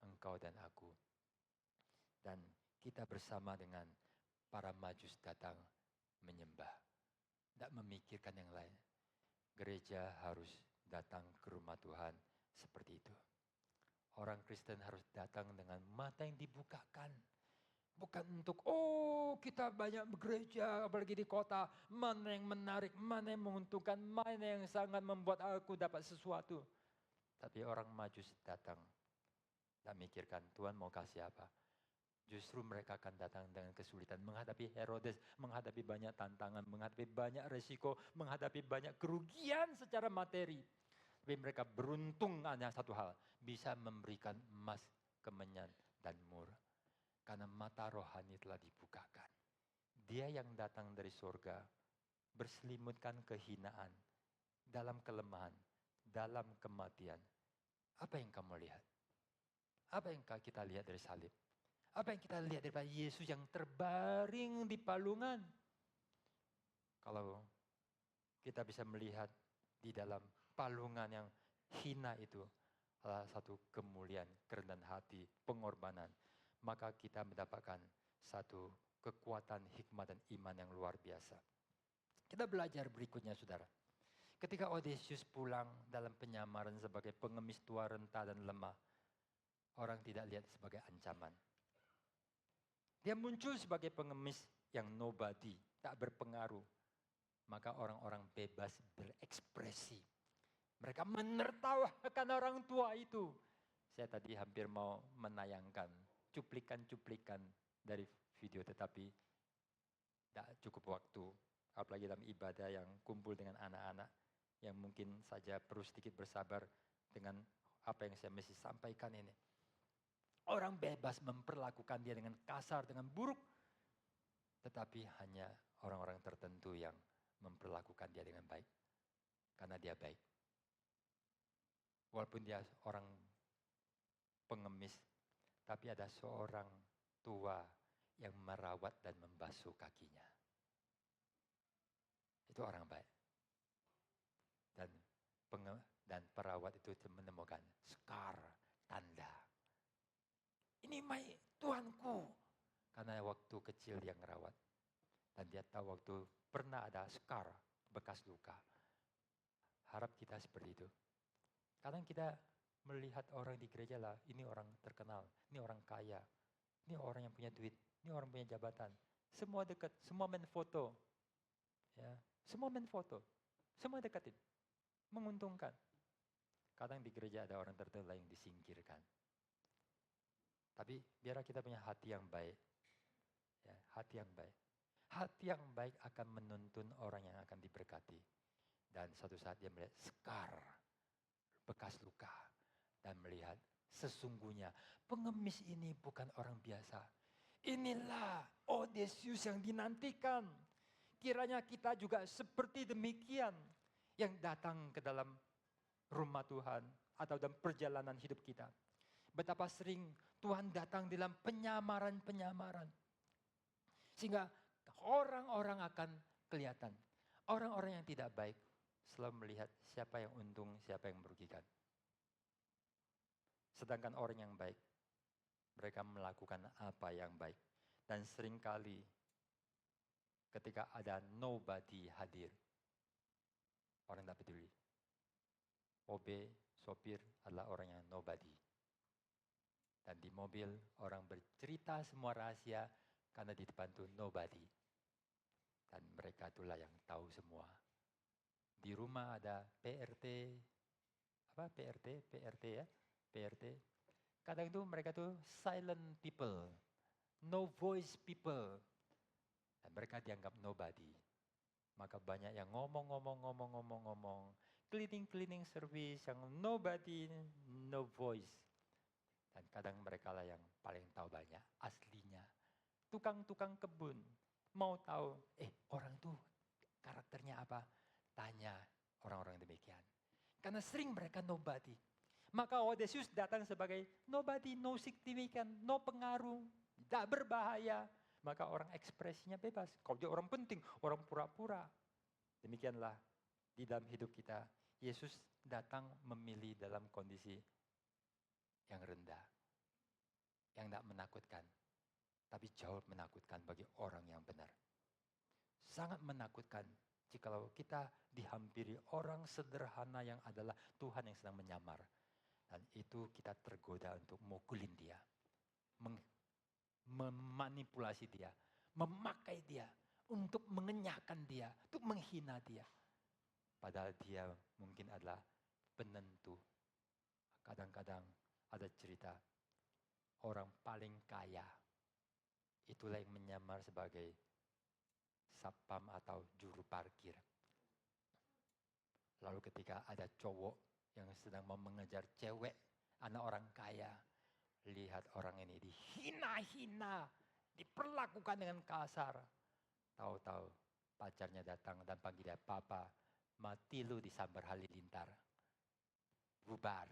engkau dan aku. Dan kita bersama dengan para majus datang menyembah. Tidak memikirkan yang lain. Gereja harus datang ke rumah Tuhan seperti itu. Orang Kristen harus datang dengan mata yang dibukakan. Bukan untuk, kita banyak begereja, apalagi di kota. Mana yang menarik, mana yang menguntungkan, mana yang sangat membuat aku dapat sesuatu. Tapi orang majus datang. Tak mikirkan Tuhan mau kasih apa. Justru mereka akan datang dengan kesulitan, menghadapi Herodes, menghadapi banyak tantangan, menghadapi banyak resiko, menghadapi banyak kerugian secara materi. Tapi mereka beruntung hanya satu hal, bisa memberikan emas, kemenyan, dan mur. Karena mata rohani telah dibukakan. Dia yang datang dari surga, berselimutkan kehinaan, dalam kelemahan, dalam kematian. Apa yang kamu lihat? Apa yang kita lihat dari salib? Apa yang kita lihat daripada Yesus yang terbaring di palungan? Kalau kita bisa melihat di dalam palungan yang hina itu salah satu kemuliaan, kerendahan hati, pengorbanan, maka kita mendapatkan satu kekuatan, hikmat, dan iman yang luar biasa. Kita belajar berikutnya, saudara. Ketika Odysseus pulang dalam penyamaran sebagai pengemis tua, renta, dan lemah, orang tidak lihat sebagai ancaman. Dia muncul sebagai pengemis yang nobody, tak berpengaruh. Maka orang-orang bebas berekspresi. Mereka menertawakan orang tua itu. Saya tadi hampir mau menayangkan cuplikan-cuplikan dari video, tetapi tidak cukup waktu. Apalagi dalam ibadah yang kumpul dengan anak-anak, yang mungkin saja perlu sedikit bersabar dengan apa yang saya mesti sampaikan ini. Orang bebas memperlakukan dia dengan kasar, dengan buruk. Tetapi hanya orang-orang tertentu yang memperlakukan dia dengan baik. Karena dia baik. Walaupun dia orang pengemis, tapi ada seorang tua yang merawat dan membasuh kakinya. Itu orang baik. Dan perawat itu menemukan scar, tanda. Ini Tuanku. Karena waktu kecil dia ngerawat. Dan dia tahu waktu pernah ada scar, bekas luka. Harap kita seperti itu. Kadang kita melihat orang di gereja lah, ini orang terkenal, ini orang kaya, ini orang yang punya duit, ini orang punya jabatan. Semua dekat, semua main foto. Ya, semua main foto, semua deketin. Menguntungkan. Kadang di gereja ada orang tertentu yang disingkirkan. Tapi biar kita punya hati yang baik. Ya, hati yang baik. Hati yang baik akan menuntun orang yang akan diberkati. Dan suatu saat dia melihat scar, bekas luka. Dan melihat sesungguhnya pengemis ini bukan orang biasa. Inilah Odysseus yang dinantikan. Kiranya kita juga seperti demikian. Yang datang ke dalam rumah Tuhan atau dalam perjalanan hidup kita. Betapa sering Tuhan datang dalam penyamaran-penyamaran. Sehingga orang-orang akan kelihatan. Orang-orang yang tidak baik selalu melihat siapa yang untung, siapa yang merugikan. Sedangkan orang yang baik, mereka melakukan apa yang baik. Dan seringkali ketika ada nobody hadir, orang tidak peduli. OB, sopir adalah orang yang nobody. Dan di mobil orang bercerita semua rahasia karena di depan itu nobody. Dan mereka itulah yang tahu semua. Di rumah ada PRT, PRT ya, PRT. Kadang itu mereka tuh silent people, no voice people. Dan mereka dianggap nobody. Maka banyak yang ngomong, cleaning service yang nobody, no voice. Dan kadang mereka lah yang paling tahu banyak aslinya. Tukang-tukang kebun mau tahu, orang itu karakternya apa? Tanya orang-orang demikian. Karena sering mereka nobody. Maka Odysseus datang sebagai nobody, no significant, no pengaruh, tidak berbahaya. Maka orang ekspresinya bebas. Kalau dia orang penting, orang pura-pura. Demikianlah di dalam hidup kita. Yesus datang memilih dalam kondisi yang rendah. Yang tidak menakutkan. Tapi jauh menakutkan bagi orang yang benar. Sangat menakutkan jikalau kita dihampiri orang sederhana yang adalah Tuhan yang sedang menyamar. Dan itu kita tergoda untuk mukulin dia. Memanipulasi dia. Memakai dia. Untuk mengenyahkan dia. Untuk menghina dia. Padahal dia mungkin adalah penentu. Kadang-kadang ada cerita. Orang paling kaya. Itulah yang menyamar sebagai satpam atau juru parkir. Lalu ketika ada cowok yang sedang mau mengejar cewek, anak orang kaya, lihat orang ini dihina-hina, diperlakukan dengan kasar. Tahu-tahu pacarnya datang dan panggil dia, "Papa, mati lu disambar halilintar. Bubar,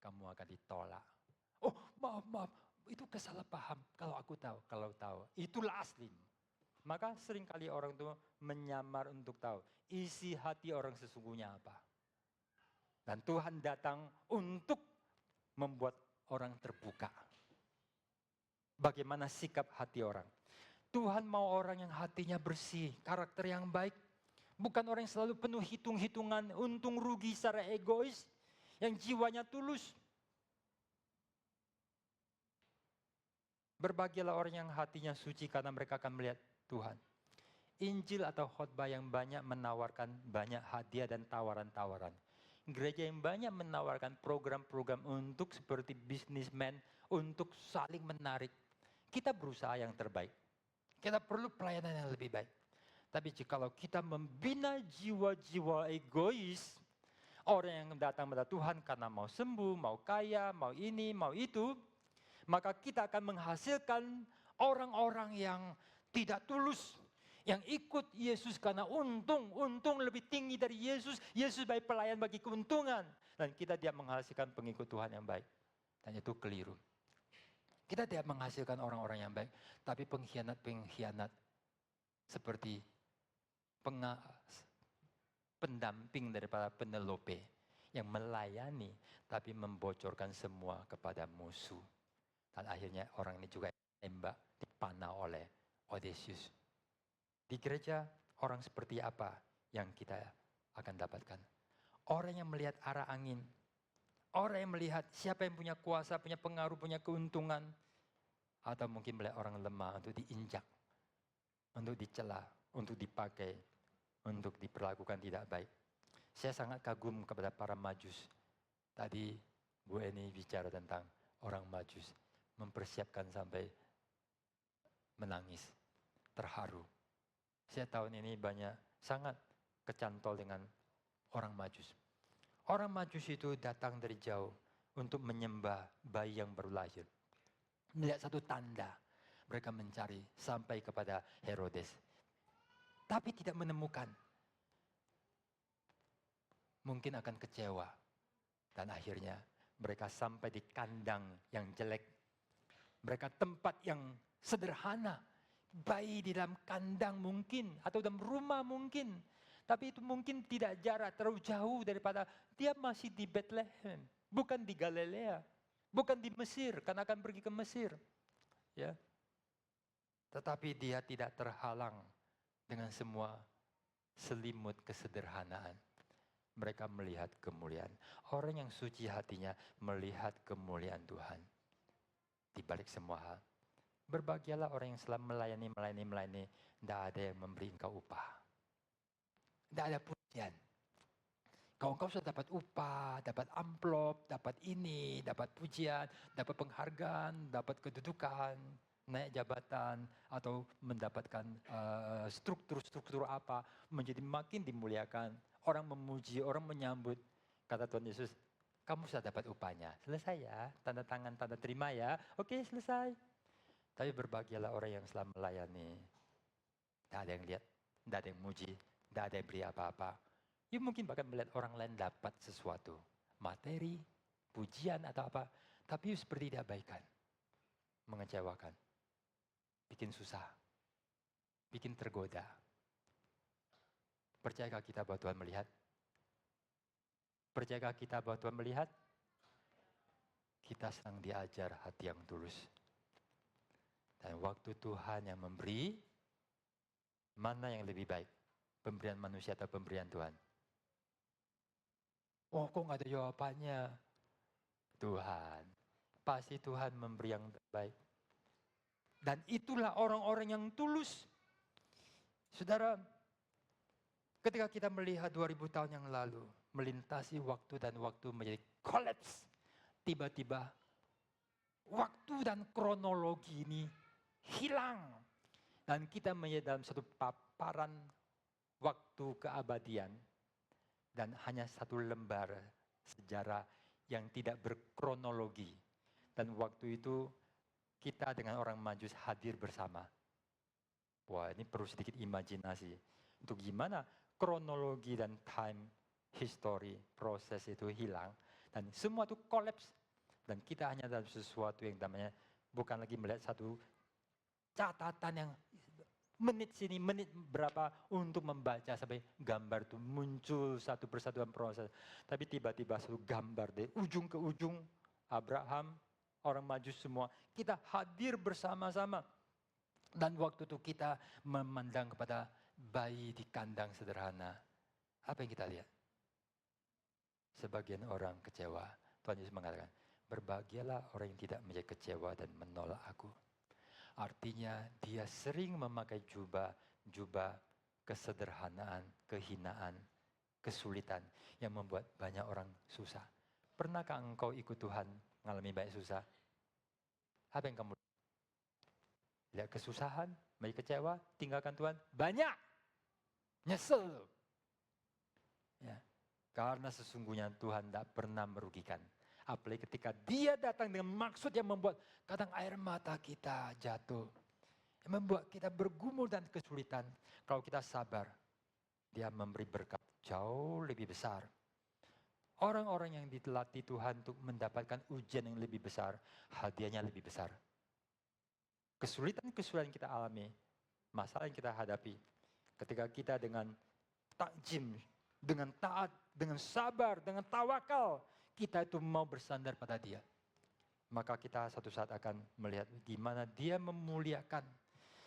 kamu akan ditolak." "Oh, maaf. Itu kesalahpaham. Kalau aku tahu, itulah asli." Maka seringkali orang itu menyamar untuk tahu isi hati orang sesungguhnya apa. Dan Tuhan datang untuk membuat orang terbuka. Bagaimana sikap hati orang. Tuhan mau orang yang hatinya bersih, karakter yang baik. Bukan orang yang selalu penuh hitung-hitungan, untung rugi secara egois, yang jiwanya tulus. Berbahagialah orang yang hatinya suci karena mereka akan melihat Tuhan. Injil atau khotbah yang banyak menawarkan banyak hadiah dan tawaran-tawaran. Gereja yang banyak menawarkan program-program untuk seperti bisnismen, untuk saling menarik. Kita berusaha yang terbaik. Kita perlu pelayanan yang lebih baik. Tapi jikalau kita membina jiwa-jiwa egois, orang yang datang kepada Tuhan karena mau sembuh, mau kaya, mau ini, mau itu, maka kita akan menghasilkan orang-orang yang tidak tulus, yang ikut Yesus karena untung lebih tinggi dari Yesus. Yesus baik pelayan bagi keuntungan. Dan kita tidak menghasilkan pengikut Tuhan yang baik. Dan itu keliru. Kita tidak menghasilkan orang-orang yang baik, tapi pengkhianat-pengkhianat seperti pendamping daripada Penelope yang melayani tapi membocorkan semua kepada musuh. Dan akhirnya orang ini juga tembak, dipanah oleh Odysseus. Di gereja orang seperti apa yang kita akan dapatkan? Orang yang melihat arah angin. Orang yang melihat siapa yang punya kuasa, punya pengaruh, punya keuntungan. Atau mungkin melihat orang lemah untuk diinjak, untuk dicela, untuk dipakai, untuk diperlakukan tidak baik. Saya sangat kagum kepada para majus. Tadi Bu Eni bicara tentang orang majus. Mempersiapkan sampai menangis, terharu. Saya tahun ini sangat kecantol dengan orang majus. Orang majus itu datang dari jauh untuk menyembah bayi yang baru lahir. Melihat satu tanda, mereka mencari sampai kepada Herodes. Tapi tidak menemukan. Mungkin akan kecewa. Dan akhirnya mereka sampai di kandang yang jelek. Mereka tempat yang sederhana. Bayi di dalam kandang mungkin, atau dalam rumah mungkin. Tapi itu mungkin tidak jarak terlalu jauh daripada dia masih di Bethlehem. Bukan di Galilea. Bukan di Mesir, karena akan pergi ke Mesir. Ya. Tetapi dia tidak terhalang dengan semua selimut kesederhanaan. Mereka melihat kemuliaan. Orang yang suci hatinya melihat kemuliaan Tuhan. Di balik semua hal. Berbahagialah orang yang selalu melayani. Tidak ada yang memberi engkau upah. Tidak ada pujian. Kalau engkau sudah dapat upah, dapat amplop, dapat ini, dapat pujian, dapat penghargaan, dapat kedudukan, naik jabatan, atau mendapatkan struktur-struktur apa, menjadi makin dimuliakan. Orang memuji, orang menyambut. Kata Tuhan Yesus, kamu sudah dapat upahnya. Selesai ya, tanda tangan, tanda terima ya. Oke, selesai. Tapi berbahagialah orang yang selalu melayani. Tidak ada yang lihat, tidak ada yang muji, tidak ada yang beri apa-apa. You mungkin bahkan melihat orang lain dapat sesuatu. Materi, pujian atau apa. Tapi you seperti diabaikan. Mengecewakan. Bikin susah. Bikin tergoda. Percayakah kita bahwa Tuhan melihat? Percayakah kita bahwa Tuhan melihat? Kita sedang diajar hati yang tulus. Dan waktu Tuhan yang memberi, mana yang lebih baik? Pemberian manusia atau pemberian Tuhan? Oh, kok nggak ada jawabannya? Tuhan. Pasti Tuhan memberi yang terbaik. Dan itulah orang-orang yang tulus. Saudara, ketika kita melihat 2000 tahun yang lalu, melintasi waktu dan waktu menjadi kolaps. Tiba-tiba, waktu dan kronologi ini hilang. Dan kita menjadi dalam satu paparan waktu keabadian. Dan hanya satu lembar sejarah yang tidak berkronologi. Dan waktu itu kita dengan orang Majus hadir bersama. Wah, ini perlu sedikit imajinasi. Untuk gimana kronologi dan time, history, proses itu hilang. Dan semua itu kolaps. Dan kita hanya dalam sesuatu yang namanya bukan lagi melihat satu catatan yang menit sini, menit berapa untuk membaca sampai gambar itu muncul satu persatuan proses. Tapi tiba-tiba satu gambar dari ujung ke ujung Abraham, orang Majus semua. Kita hadir bersama-sama. Dan waktu itu kita memandang kepada bayi di kandang sederhana. Apa yang kita lihat? Sebagian orang kecewa. Tuhan Yesus mengatakan, berbahagialah orang yang tidak menjadi kecewa dan menolak aku. Artinya dia sering memakai jubah kesederhanaan, kehinaan, kesulitan yang membuat banyak orang susah. Pernahkah engkau ikut Tuhan mengalami banyak susah? Apa yang kamu lihat? Kesusahan, banyak kecewa, tinggalkan Tuhan? Banyak! Nyesel! Ya. Karena sesungguhnya Tuhan tidak pernah merugikan. Apalagi ketika dia datang dengan maksud yang membuat kadang air mata kita jatuh. Yang membuat kita bergumul dan kesulitan. Kalau kita sabar, dia memberi berkat jauh lebih besar. Orang-orang yang dilatih Tuhan untuk mendapatkan ujian yang lebih besar, hadiahnya lebih besar. Kesulitan-kesulitan yang kita alami, masalah yang kita hadapi, ketika kita dengan takjim, dengan taat, dengan sabar, dengan tawakal, kita itu mau bersandar pada Dia. Maka kita satu saat akan melihat gimana Dia memuliakan.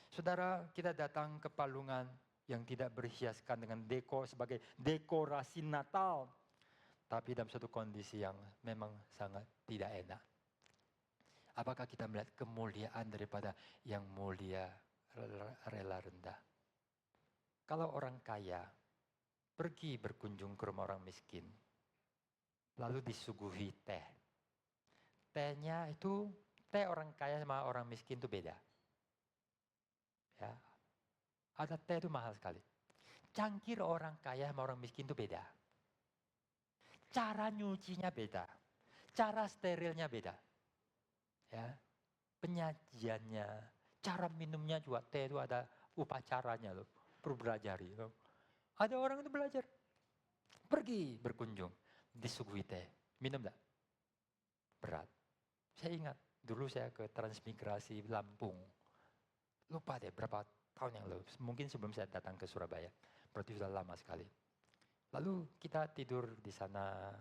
Saudara, kita datang ke palungan yang tidak berhiaskan dengan sebagai dekorasi Natal. Tapi dalam suatu kondisi yang memang sangat tidak enak. Apakah kita melihat kemuliaan daripada yang mulia rela rendah? Kalau orang kaya pergi berkunjung ke rumah orang miskin, lalu disuguhi teh. Tehnya itu, teh orang kaya sama orang miskin itu beda. Ya, ada teh itu mahal sekali. Cangkir orang kaya sama orang miskin itu beda. Cara nyucinya beda. Cara sterilnya beda. Ya, penyajiannya, cara minumnya juga teh itu ada upacaranya loh. Perlu belajar loh. Ada orang itu belajar. Pergi berkunjung, disuguhi teh. Minum enggak? Berat. Saya ingat, dulu saya ke Transmigrasi Lampung. Lupa deh berapa tahun yang lalu. Mungkin sebelum saya datang ke Surabaya. Berarti sudah lama sekali. Lalu kita tidur di sana.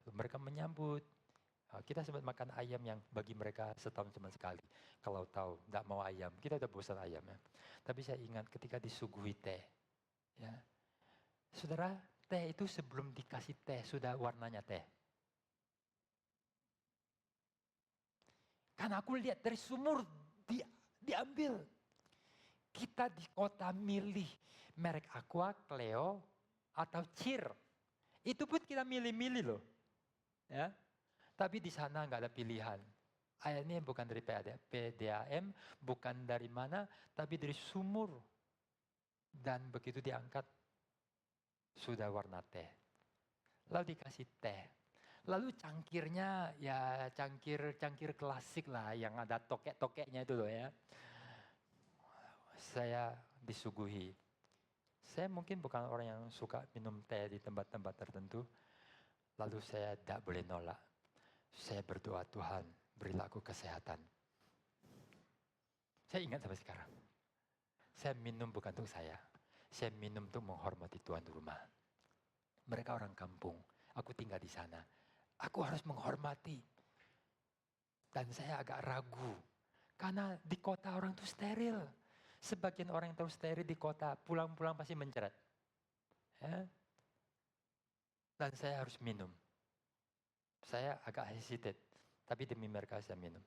Mereka menyambut. Kita sempat makan ayam yang bagi mereka setahun cuma sekali. Kalau tahu, enggak mau ayam. Kita udah bosan ayam ya. Tapi saya ingat ketika disuguhi teh. Ya. Saudara, teh itu sebelum dikasih teh sudah warnanya teh. Karena aku lihat dari sumur diambil. Kita di kota milih merek Aqua, Cleo, atau Cheer. Itu pun kita milih-milih loh. Ya. Tapi di sana nggak ada pilihan. Airnya bukan dari PDAM, bukan dari mana, tapi dari sumur. Dan begitu diangkat, sudah warna teh. Lalu dikasih teh. Lalu cangkirnya ya cangkir klasik lah yang ada tokek-tokeknya itu loh ya. Saya disuguhi. Saya mungkin bukan orang yang suka minum teh di tempat-tempat tertentu. Lalu saya tidak boleh nolak. Saya berdoa, Tuhan berilah aku kesehatan. Saya ingat sampai sekarang. Saya minum bukan untuk saya. Saya minum untuk menghormati tuan rumah. Mereka orang kampung. Aku tinggal di sana. Aku harus menghormati. Dan saya agak ragu. Karena di kota orang itu steril. Sebagian orang yang tahu steril di kota, pulang-pulang pasti menceret. Ya. Dan saya harus minum. Saya agak hesitate, tapi demi mereka saya minum.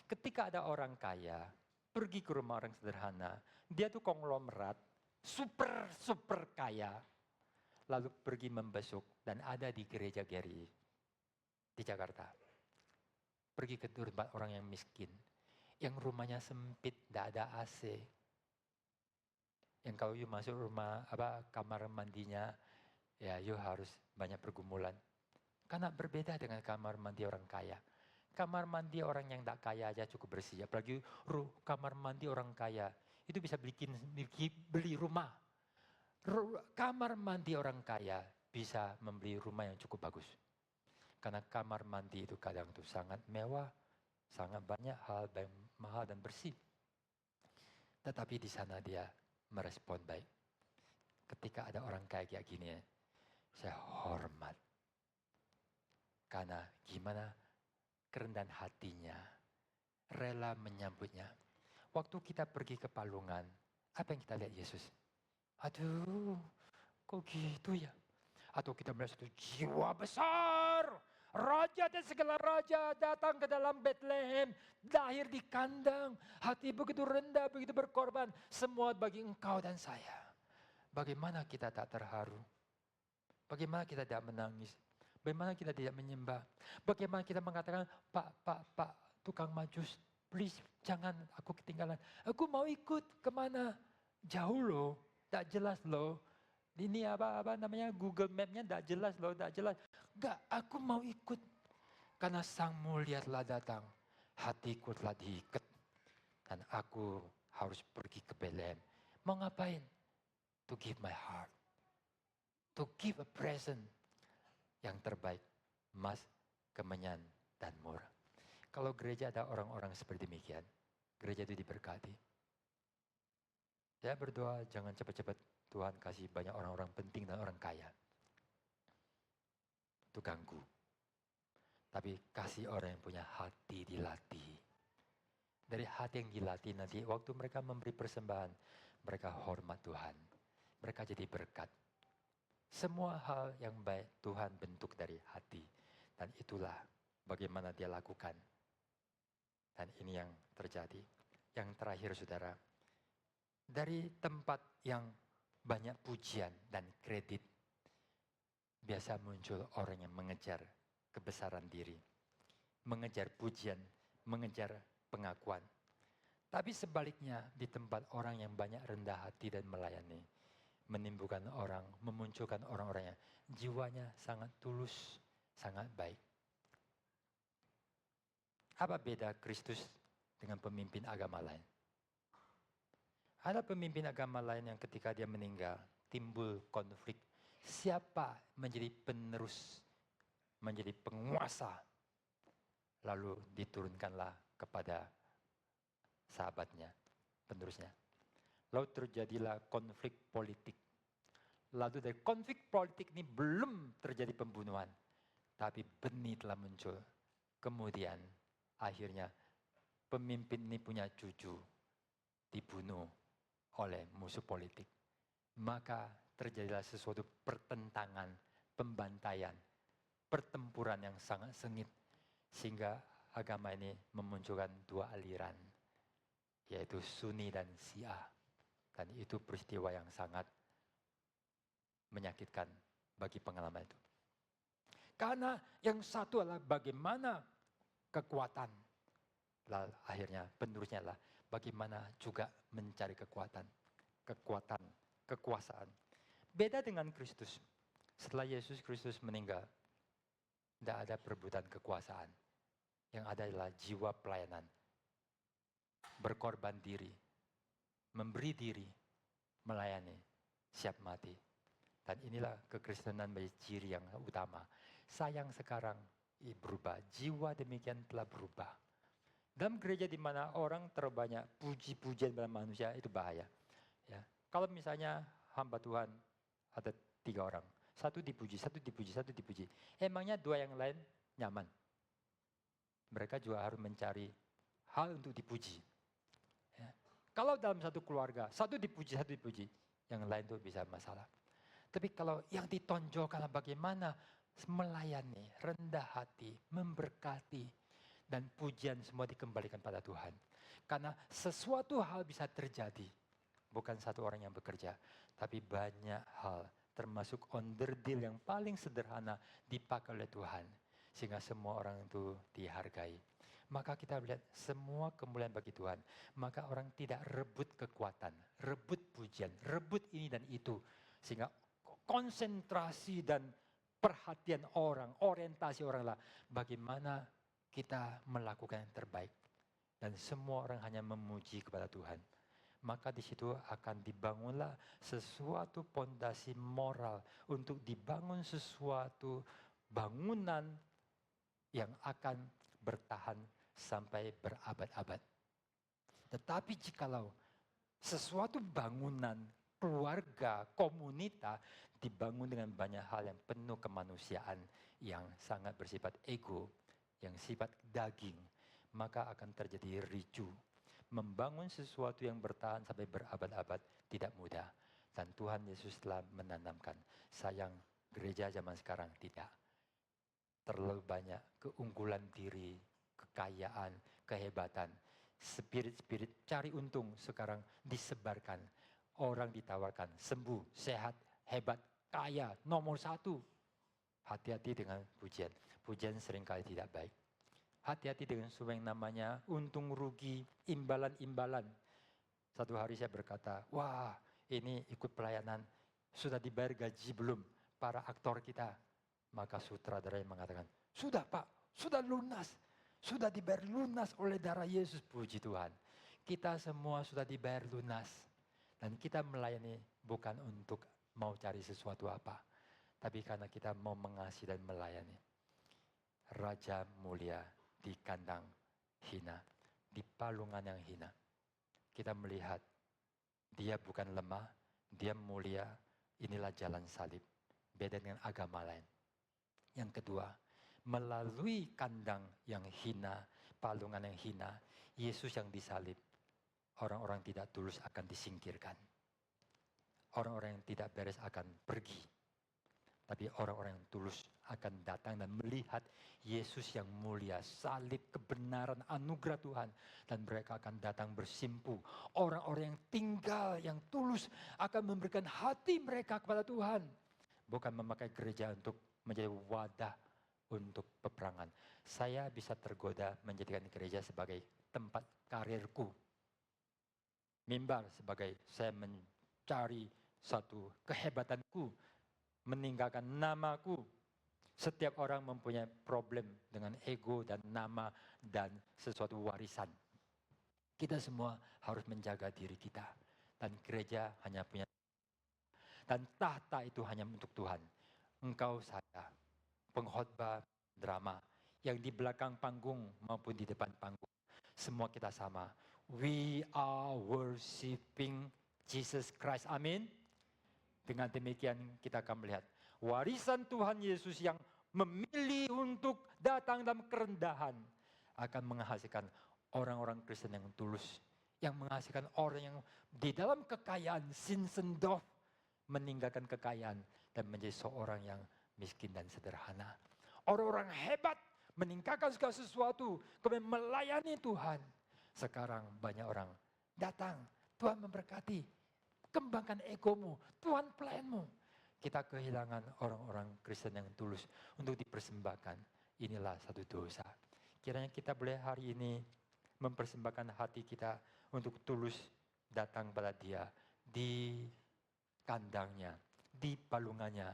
Ketika ada orang kaya, pergi ke rumah orang sederhana, dia tuh konglomerat, super kaya, lalu pergi membesuk dan ada di gereja Geri di Jakarta. Pergi ke tempat orang yang miskin, yang rumahnya sempit, tidak ada AC. Yang kalau you masuk rumah kamar mandinya, ya you harus banyak pergumulan. Karena berbeda dengan kamar mandi orang kaya. Kamar mandi orang yang tidak kaya aja cukup bersih. Apalagi kamar mandi orang kaya. Itu bisa beli rumah. Kamar mandi orang kaya bisa membeli rumah yang cukup bagus. Karena kamar mandi itu kadang itu sangat mewah. Sangat banyak hal yang mahal dan bersih. Tetapi di sana dia merespon baik. Ketika ada orang kaya kayak gini, saya hormat. Karena gimana kerendahan hatinya, rela menyambutnya. Waktu kita pergi ke Palungan, apa yang kita lihat Yesus? Aduh, kok gitu ya? Atau kita melihat satu jiwa besar, raja dan segala raja datang ke dalam Bethlehem, lahir di kandang, hati begitu rendah, begitu berkorban, semua bagi engkau dan saya. Bagaimana kita tak terharu? Bagaimana kita tidak menangis? Bagaimana kita tidak menyembah? Bagaimana kita mengatakan, Pak, tukang majus, please jangan aku ketinggalan. Aku mau ikut kemana? Jauh loh, tak jelas loh. Ini apa namanya Google Map-nya tak jelas loh, tak jelas. Enggak, aku mau ikut. Karena Sang Mulia telah datang, hatiku telah diikat. Dan aku harus pergi ke Bethlehem. Mau ngapain? To give my heart. To give a present yang terbaik. Emas, kemenyan, dan murah. Kalau gereja ada orang-orang seperti demikian, gereja itu diberkati. Saya berdoa jangan cepat-cepat Tuhan kasih banyak orang-orang penting dan orang kaya. Itu ganggu. Tapi kasih orang yang punya hati dilatih. Dari hati yang dilatih nanti waktu mereka memberi persembahan, mereka hormat Tuhan. Mereka jadi berkat. Semua hal yang baik Tuhan bentuk dari hati. Dan itulah bagaimana dia lakukan. Dan ini yang terjadi. Yang terakhir saudara, dari tempat yang banyak pujian dan kredit, biasa muncul orang yang mengejar kebesaran diri, mengejar pujian, mengejar pengakuan. Tapi sebaliknya di tempat orang yang banyak rendah hati dan melayani, menimbulkan orang, memunculkan orang-orang yang jiwanya sangat tulus, sangat baik. Apa beda Kristus dengan pemimpin agama lain? Ada pemimpin agama lain yang ketika dia meninggal, timbul konflik. Siapa menjadi penerus, menjadi penguasa. Lalu diturunkanlah kepada sahabatnya, penerusnya. Lalu terjadilah konflik politik. Lalu dari konflik politik ini belum terjadi pembunuhan. Tapi benih telah muncul. Kemudian akhirnya pemimpin ini punya cucu, dibunuh oleh musuh politik. Maka terjadilah sesuatu pertentangan, pembantaian, pertempuran yang sangat sengit. Sehingga agama ini memunculkan dua aliran, yaitu Sunni dan Syiah. Dan itu peristiwa yang sangat menyakitkan bagi pengalaman itu. Karena yang satu adalah bagaimana kekuatan. Lalu akhirnya penerusnya adalah bagaimana juga mencari kekuatan, kekuasaan. Beda dengan Kristus. Setelah Yesus Kristus meninggal, tidak ada perebutan kekuasaan. Yang ada adalah jiwa pelayanan. Berkorban diri, memberi diri, melayani, siap mati. Dan inilah kekristenan menjadi ciri yang utama. Sayang sekarang berubah, jiwa demikian telah berubah. Dalam gereja di mana orang terbanyak puji-pujian pada manusia, itu bahaya. Ya. Kalau misalnya hamba Tuhan ada 3 orang, satu dipuji, satu dipuji, satu dipuji. Emangnya 2 yang lain nyaman? Mereka juga harus mencari hal untuk dipuji. Ya. Kalau dalam satu keluarga, satu dipuji, yang lain itu bisa masalah. Tapi kalau yang ditonjolkan bagaimana melayani, rendah hati, memberkati, dan pujian semua dikembalikan pada Tuhan. Karena sesuatu hal bisa terjadi, bukan satu orang yang bekerja, tapi banyak hal, termasuk onderdil yang paling sederhana dipakai oleh Tuhan. Sehingga semua orang itu dihargai. Maka kita lihat semua kemuliaan bagi Tuhan. Maka orang tidak rebut kekuatan, rebut pujian, rebut ini dan itu. Sehingga konsentrasi dan perhatian orang, orientasi orang lah. Bagaimana kita melakukan yang terbaik. Dan semua orang hanya memuji kepada Tuhan. Maka di situ akan dibangunlah sesuatu pondasi moral untuk dibangun sesuatu bangunan yang akan bertahan sampai berabad-abad. Tetapi jikalau sesuatu bangunan, keluarga, komunitas dibangun dengan banyak hal yang penuh kemanusiaan yang sangat bersifat ego, yang sifat daging, maka akan terjadi ricu. Membangun sesuatu yang bertahan sampai berabad-abad tidak mudah. Dan Tuhan Yesus telah menanamkan. Sayang gereja zaman sekarang tidak. Terlalu banyak keunggulan diri, kekayaan, kehebatan. Spirit-spirit cari untung sekarang disebarkan. Orang ditawarkan sembuh, sehat, hebat, kaya, nomor 1. Hati-hati dengan pujian. Pujian seringkali tidak baik. Hati-hati dengan semua yang namanya untung rugi, imbalan-imbalan. Satu hari saya berkata, wah ini ikut pelayanan, sudah dibayar gaji belum para aktor kita? Maka sutradara yang mengatakan, sudah Pak, sudah lunas. Sudah dibayar lunas oleh darah Yesus, puji Tuhan. Kita semua sudah dibayar lunas. Dan kita melayani bukan untuk mau cari sesuatu apa. Tapi karena kita mau mengasihi dan melayani. Raja mulia di kandang hina, di palungan yang hina. Kita melihat dia bukan lemah, dia mulia, inilah jalan salib. Beda dengan agama lain. Yang kedua, melalui kandang yang hina, palungan yang hina, Yesus yang disalib, orang-orang tidak tulus akan disingkirkan. Orang-orang yang tidak beres akan pergi. Tapi orang-orang yang tulus akan datang dan melihat Yesus yang mulia, salib kebenaran anugerah Tuhan. Dan mereka akan datang bersimpu. Orang-orang yang tinggal, yang tulus akan memberikan hati mereka kepada Tuhan. Bukan memakai gereja untuk menjadi wadah untuk peperangan. Saya bisa tergoda menjadikan gereja sebagai tempat karirku. Mimbar sebagai saya mencari satu kehebatanku. Meninggalkan namaku. Setiap orang mempunyai problem dengan ego dan nama dan sesuatu warisan. Kita semua harus menjaga diri kita. Dan gereja hanya punya. Dan tahta itu hanya untuk Tuhan. Engkau saya, pengkhotbah drama, yang di belakang panggung maupun di depan panggung. Semua kita sama. We are worshiping Jesus Christ. Amin. Dengan demikian kita akan melihat warisan Tuhan Yesus yang memilih untuk datang dalam kerendahan akan menghasilkan orang-orang Kristen yang tulus, yang menghasilkan orang yang di dalam kekayaan sinsendorf meninggalkan kekayaan dan menjadi seorang yang miskin dan sederhana. Orang-orang hebat meninggalkan segala sesuatu kemudian melayani Tuhan. Sekarang banyak orang datang, Tuhan memberkati. Kembangkan egomu, Tuhan pelayanmu. Kita kehilangan orang-orang Kristen yang tulus untuk dipersembahkan. Inilah satu dosa. Kiranya kita boleh hari ini mempersembahkan hati kita untuk tulus datang pada Dia di kandangnya, di palungannya.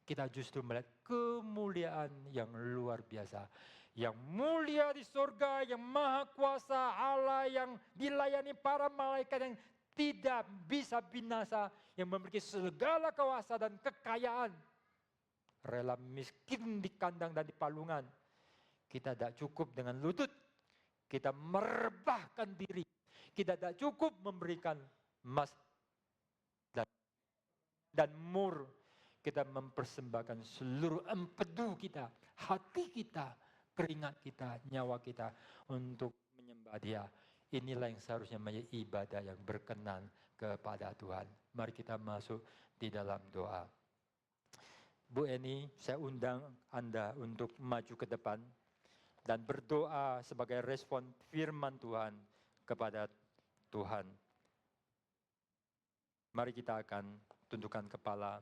Kita justru melihat kemuliaan yang luar biasa. Yang mulia di surga, yang maha kuasa Allah yang dilayani para malaikat yang tidak bisa binasa, yang memiliki segala kuasa dan kekayaan. Rela miskin di kandang dan di palungan. Kita tidak cukup dengan lutut. Kita merebahkan diri. Kita tidak cukup memberikan emas dan mur. Kita mempersembahkan seluruh empedu kita, hati kita, keringat kita, nyawa kita untuk menyembah Dia. Inilah yang seharusnya menjadi ibadah yang berkenan kepada Tuhan. Mari kita masuk di dalam doa. Bu Eni, saya undang Anda untuk maju ke depan dan berdoa sebagai respon firman Tuhan kepada Tuhan. Mari kita akan tundukkan kepala.